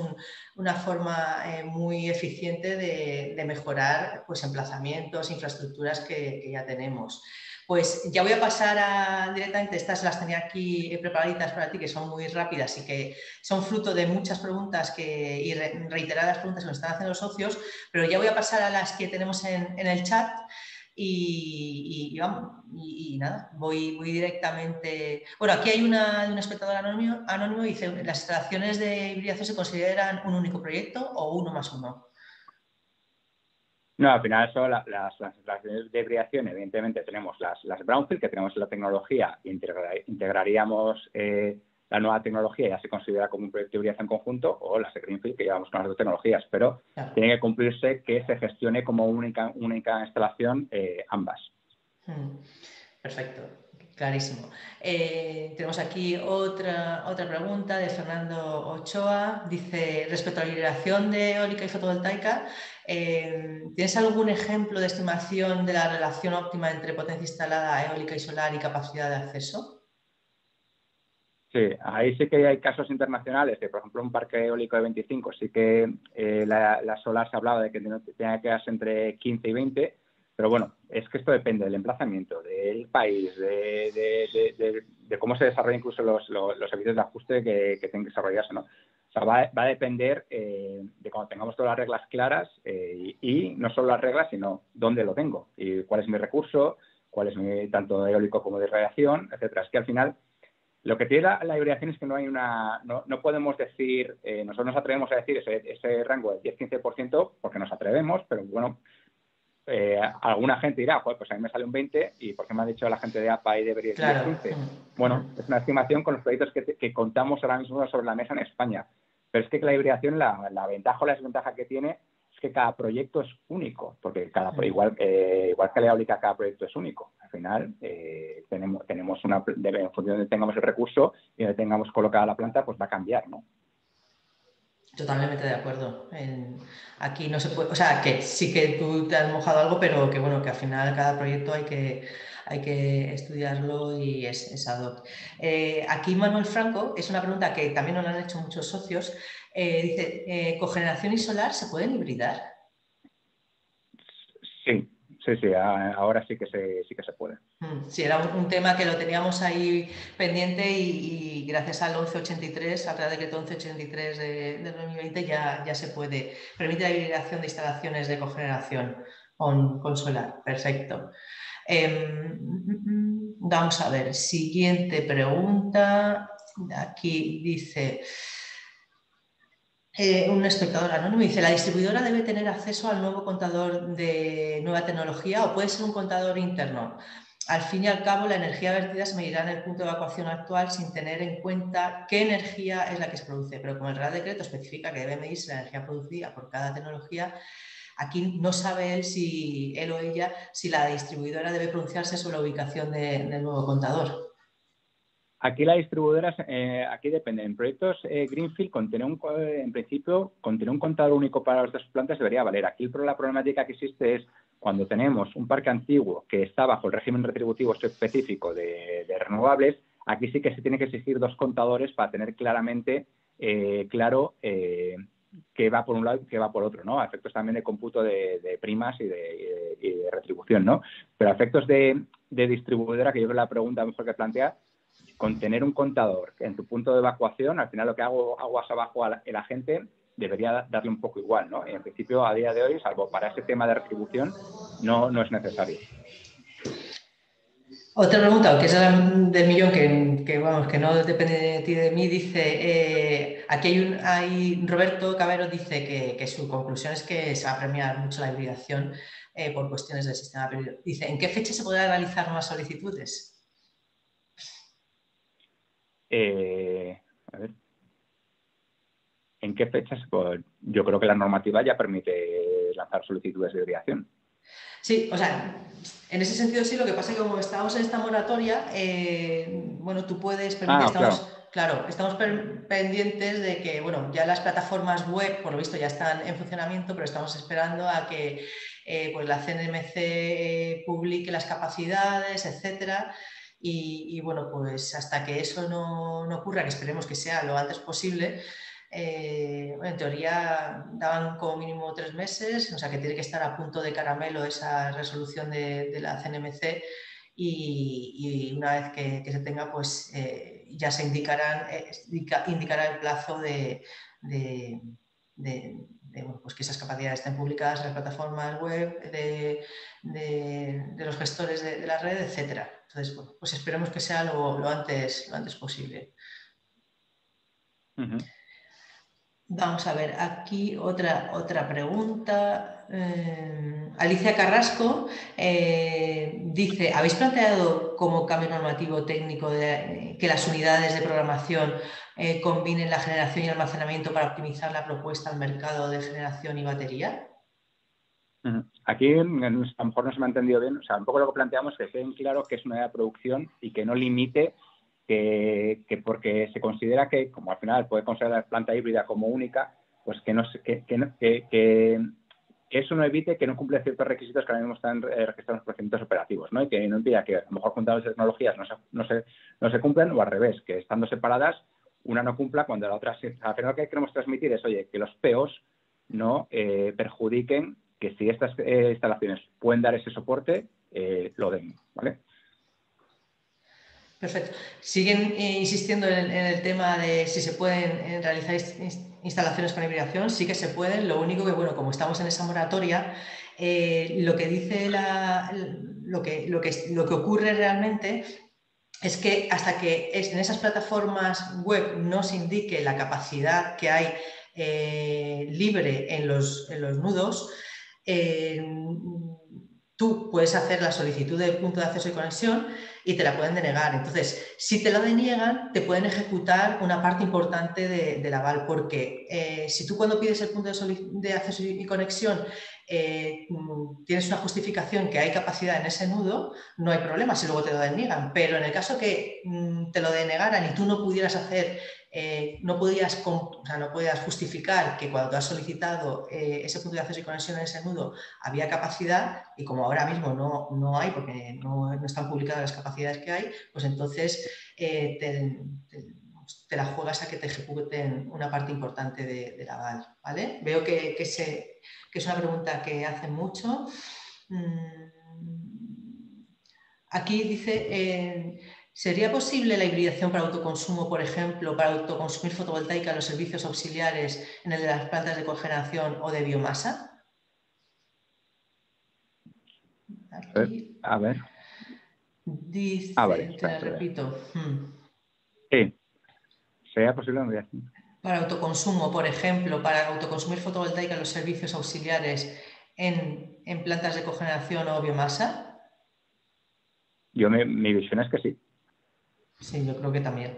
una forma muy eficiente de mejorar pues, emplazamientos, infraestructuras que ya tenemos. Pues ya voy a pasar directamente, estas las tenía aquí preparaditas para ti, que son muy rápidas y que son fruto de muchas preguntas y reiteradas preguntas que nos están haciendo los socios, pero ya voy a pasar a las que tenemos en el chat. Vamos, nada, voy directamente. Bueno, aquí hay de un espectador anónimo y dice: ¿las instalaciones de hibridación se consideran un único proyecto o uno más uno? No, al final son las instalaciones de hibridación. Evidentemente tenemos las brownfield, que tenemos la tecnología, integraríamos la nueva tecnología, ya se considera como un proyecto de hibridación conjunto, o las de greenfield, que llevamos con las dos tecnologías, pero claro, tiene que cumplirse que se gestione como única instalación ambas. Perfecto, clarísimo. Tenemos aquí otra pregunta de Fernando Ochoa. Dice, respecto a la hibridación de eólica y fotovoltaica, ¿tienes algún ejemplo de estimación de la relación óptima entre potencia instalada eólica y solar y capacidad de acceso? Sí, ahí sí que hay casos internacionales, que por ejemplo un parque eólico de 25, sí que la solar se hablaba de que tenía que quedarse entre 15 y 20, pero bueno, es que esto depende del emplazamiento, del país, de cómo se desarrollan incluso los servicios de ajuste que tienen que desarrollarse, ¿no? O sea, va a depender de cuando tengamos todas las reglas claras y no solo las reglas, sino dónde lo tengo y cuál es mi recurso, cuál es mi tanto eólico como de radiación, etcétera. Es que al final lo que tiene la hibridación es que no hay no podemos decir, nosotros nos atrevemos a decir ese rango de 10-15% porque nos atrevemos, pero bueno, alguna gente dirá, joder, pues a mí me sale un 20 y ¿por qué me ha dicho la gente de APA y debería ir Claro. 10-15? Bueno, es una estimación con los proyectos que contamos ahora mismo sobre la mesa en España. Pero es que la hibridación, la ventaja o la desventaja que tiene es que cada proyecto es único, porque igual que la eólica, cada proyecto es único. Al final, tenemos en función de donde tengamos el recurso y donde tengamos colocada la planta, pues va a cambiar, ¿no? Totalmente de acuerdo. Aquí no se puede, o sea, que sí que tú te has mojado algo, pero que bueno, que al final cada proyecto hay que estudiarlo y es ad hoc. Aquí Manuel Franco, es una pregunta que también nos la han hecho muchos socios, dice, ¿cogeneración y solar se pueden hibridar? Sí, ahora sí que se puede. Sí, era un tema que lo teníamos ahí pendiente y gracias al 1183, al Real Decreto 1183 de 2020 ya se puede. Permite la hibridación de instalaciones de cogeneración con solar. Perfecto. Vamos a ver, siguiente pregunta. Aquí dice... un espectador anónimo dice, ¿la distribuidora debe tener acceso al nuevo contador de nueva tecnología o puede ser un contador interno? Al fin y al cabo, la energía vertida se medirá en el punto de evacuación actual sin tener en cuenta qué energía es la que se produce, pero como el Real Decreto especifica que debe medirse la energía producida por cada tecnología, aquí no sabe él o ella si la distribuidora debe pronunciarse sobre la ubicación del nuevo contador. Aquí la distribuidora, aquí depende. En proyectos Greenfield, en principio, contener un contador único para las dos plantas debería valer. Aquí la problemática que existe es cuando tenemos un parque antiguo que está bajo el régimen retributivo específico de renovables, aquí sí que se tiene que exigir dos contadores para tener claramente claro qué va por un lado y qué va por otro, ¿no? A efectos también de cómputo de primas y de retribución, ¿no? Pero a efectos de distribuidora, que yo creo que la pregunta mejor que plantea, con tener un contador en tu punto de evacuación, al final lo que hago aguas abajo a la gente debería darle un poco igual, ¿no? En principio, a día de hoy, salvo para ese tema de retribución, no es necesario. Otra pregunta, que es la del millón, vamos, que no depende de ti de mí, dice, aquí Roberto Cabero dice que su conclusión es que se va a premiar mucho la hibridación por cuestiones del sistema. Dice, ¿en qué fecha se podrán realizar nuevas solicitudes? A ver, ¿en qué fechas? Pues yo creo que la normativa ya permite lanzar solicitudes de hibridación. Sí, o sea, en ese sentido sí, lo que pasa es que como estamos en esta moratoria, bueno, tú puedes permitir, estamos pendientes de que, bueno, ya las plataformas web, por lo visto, ya están en funcionamiento, pero estamos esperando a que pues la CNMC publique las capacidades, etcétera. Y bueno, pues hasta que eso no ocurra, que esperemos que sea lo antes posible, en teoría daban como mínimo 3 meses, o sea que tiene que estar a punto de caramelo esa resolución de la CNMC y una vez que se tenga, pues ya se indicará el plazo bueno, pues que esas capacidades estén publicadas en las plataformas web de los gestores de la red, etcétera. Entonces, bueno, pues esperemos que sea lo antes posible. Uh-huh. Vamos a ver, aquí otra pregunta. Alicia Carrasco dice, ¿habéis planteado como cambio normativo técnico que las unidades de programación combinen la generación y almacenamiento para optimizar la propuesta al mercado de generación y batería? Aquí a lo mejor no se me ha entendido bien, o sea, un poco lo que planteamos es que quede claro que es una unidad de producción y que no limite que porque se considera que, como al final puede considerar la planta híbrida como única, pues que eso no evite que no cumpla ciertos requisitos que ahora mismo están registrados en los procedimientos operativos, ¿no? Y que no impida que a lo mejor juntas de tecnologías no se cumplan, o al revés, que estando separadas una no cumpla cuando la otra sí. Al final lo que queremos transmitir es, oye, que los POs no perjudiquen que si estas instalaciones pueden dar ese soporte, lo den, ¿vale? Perfecto. Siguen insistiendo en el tema de si se pueden realizar instalaciones con hibridación. Sí que se pueden. Lo único que, bueno, como estamos en esa moratoria, lo que dice lo que ocurre realmente es que hasta que en esas plataformas web no se indique la capacidad que hay libre en los nudos, tú puedes hacer la solicitud del punto de acceso y conexión y te la pueden denegar. Entonces, si te la deniegan, te pueden ejecutar una parte importante del aval, porque si tú cuando pides el punto de acceso y conexión tienes una justificación que hay capacidad en ese nudo, no hay problema si luego te lo deniegan. Pero en el caso que te lo denegaran y tú no pudieras hacer, no podías justificar que cuando te has solicitado ese punto de acceso y conexión en ese nudo había capacidad, y como ahora mismo no hay, porque no están publicadas las capacidades que hay, pues entonces te la juegas a que te ejecuten una parte importante del aval, ¿vale? Veo que es una pregunta que hacen mucho. Aquí dice, ¿sería posible la hibridación para autoconsumo, por ejemplo, para autoconsumir fotovoltaica en los servicios auxiliares en el de las plantas de cogeneración o de biomasa? Aquí A ver. dice, Vale, te repito. Sí, sería posible la hibridación. Para autoconsumo, por ejemplo, para autoconsumir fotovoltaica en los servicios auxiliares en plantas de cogeneración o biomasa. Mi visión es que sí. Sí, yo creo que también.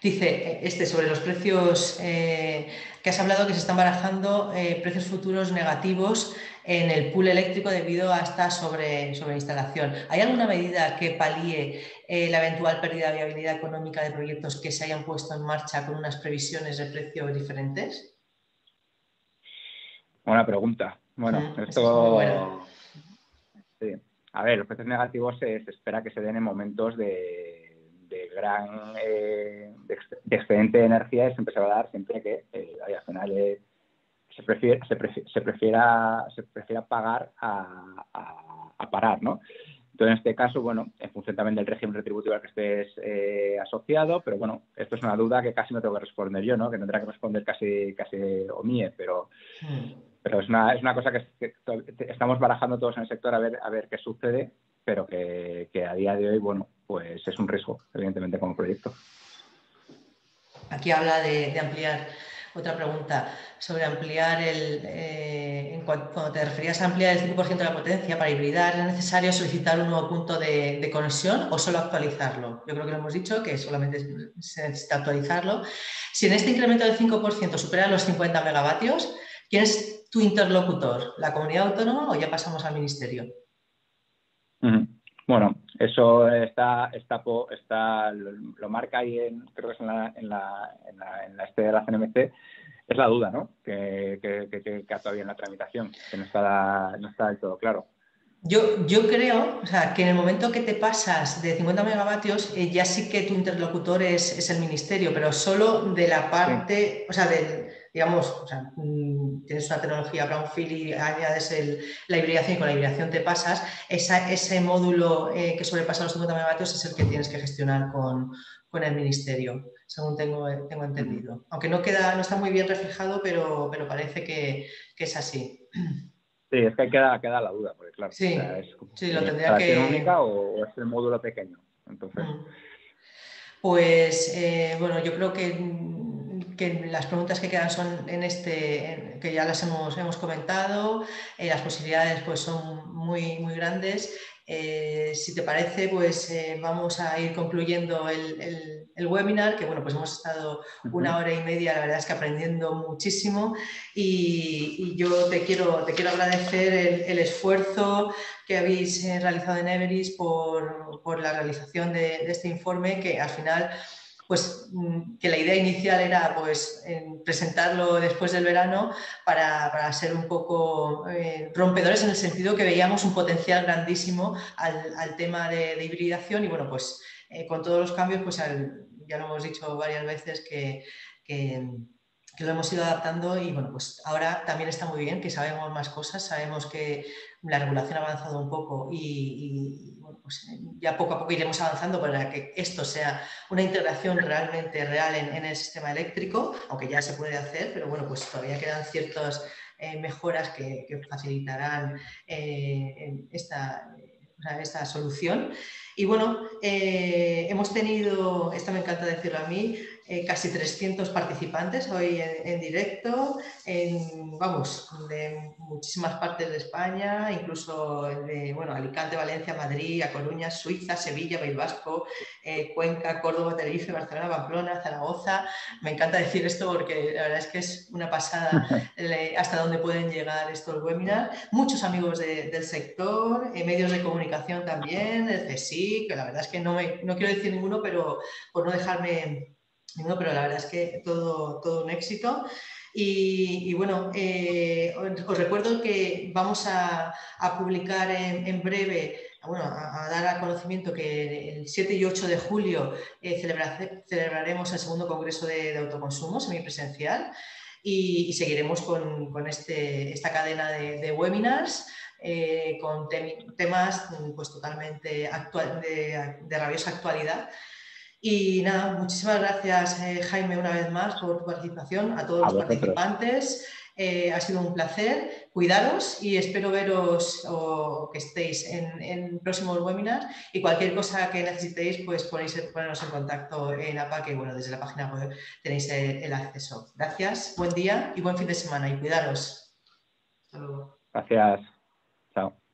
Dice, sobre los precios que has hablado, que se están barajando precios futuros negativos en el pool eléctrico debido a esta sobreinstalación. ¿Hay alguna medida que palíe la eventual pérdida de viabilidad económica de proyectos que se hayan puesto en marcha con unas previsiones de precios diferentes? Buena pregunta. Bueno, Esa es muy buena. Sí. A ver, los precios negativos se espera que se den en momentos de gran de excedente de energía, y siempre se va a dar siempre que al final se prefiera pagar a parar, ¿no? Entonces, en este caso, bueno, en función también del régimen retributivo al que estés asociado, pero bueno, esto es una duda que casi no tengo que responder yo, ¿no? Que tendrá que responder casi OMIE, pero es una cosa que estamos barajando todos en el sector a ver qué sucede, pero que a día de hoy, bueno, pues es un riesgo, evidentemente, como proyecto. Aquí habla de ampliar. Otra pregunta sobre ampliar cuando te referías a ampliar el 5% de la potencia para hibridar, ¿es necesario solicitar un nuevo punto de conexión o solo actualizarlo? Yo creo que lo hemos dicho, que solamente se necesita actualizarlo. Si en este incremento del 5% supera los 50 megavatios, ¿quién es tu interlocutor? ¿La comunidad autónoma o ya pasamos al ministerio? Bueno, eso lo marca ahí, creo que es en la de la CNMC, es la duda, ¿no? Que todavía en la tramitación, que no está del todo claro. Yo creo, o sea, que en el momento que te pasas de 50 megavatios, ya sí que tu interlocutor es el ministerio, pero solo de la parte, sí. O sea, tienes una tecnología brownfield y añades la hibridación, y con la hibridación te pasas, ese módulo que sobrepasa los 50 megavatios es el que tienes que gestionar con el ministerio, según tengo entendido. Aunque no está muy bien reflejado, pero parece que es así. Sí, es que queda la duda, porque claro, sí, o sea, sí, lo tendría que... única o es el módulo pequeño. Entonces... Pues bueno, yo creo que las preguntas que quedan son que ya las hemos comentado, las posibilidades pues son muy, muy grandes. Si te parece, pues vamos a ir concluyendo el webinar, que bueno, pues hemos estado 1 hora y media, la verdad es que aprendiendo muchísimo, y yo te quiero agradecer el esfuerzo que habéis realizado en Everis por la realización de este informe, que al final pues que la idea inicial era pues presentarlo después del verano para ser un poco rompedores en el sentido que veíamos un potencial grandísimo al tema de hibridación y bueno, pues con todos los cambios, pues ya lo hemos dicho varias veces que lo hemos ido adaptando y bueno, pues ahora también está muy bien que sabemos más cosas, sabemos que la regulación ha avanzado un poco y bueno, pues ya poco a poco iremos avanzando para que esto sea una integración realmente real en el sistema eléctrico, aunque ya se puede hacer, pero bueno, pues todavía quedan ciertas mejoras que facilitarán esta solución. Y bueno, hemos tenido, esto me encanta decirlo a mí, casi 300 participantes hoy en directo, vamos, de muchísimas partes de España, incluso de Alicante, Valencia, Madrid, A Coruña, Suiza, Sevilla, País Vasco, Cuenca, Córdoba, Tenerife, Barcelona, Pamplona, Zaragoza. Me encanta decir esto porque la verdad es que es una pasada hasta dónde pueden llegar estos webinars. Muchos amigos del sector, medios de comunicación también, el CSIC, que la verdad es que no quiero decir ninguno, pero por no dejarme ninguno, pero la verdad es que todo un éxito. Y bueno, os recuerdo que vamos a publicar en breve, a dar a conocimiento que el 7 y 8 de julio celebraremos el segundo Congreso de Autoconsumo semipresencial y seguiremos con esta cadena de webinars con temas pues, totalmente de rabiosa actualidad. Y nada, muchísimas gracias Jaime una vez más por tu participación, a todos los participantes. Ha sido un placer, cuidaros y espero veros o que estéis en próximos webinars y cualquier cosa que necesitéis pues ponernos en contacto en APA, que bueno, desde la página web tenéis el acceso. Gracias, buen día y buen fin de semana y cuidaros. Hasta luego. Gracias. Chao.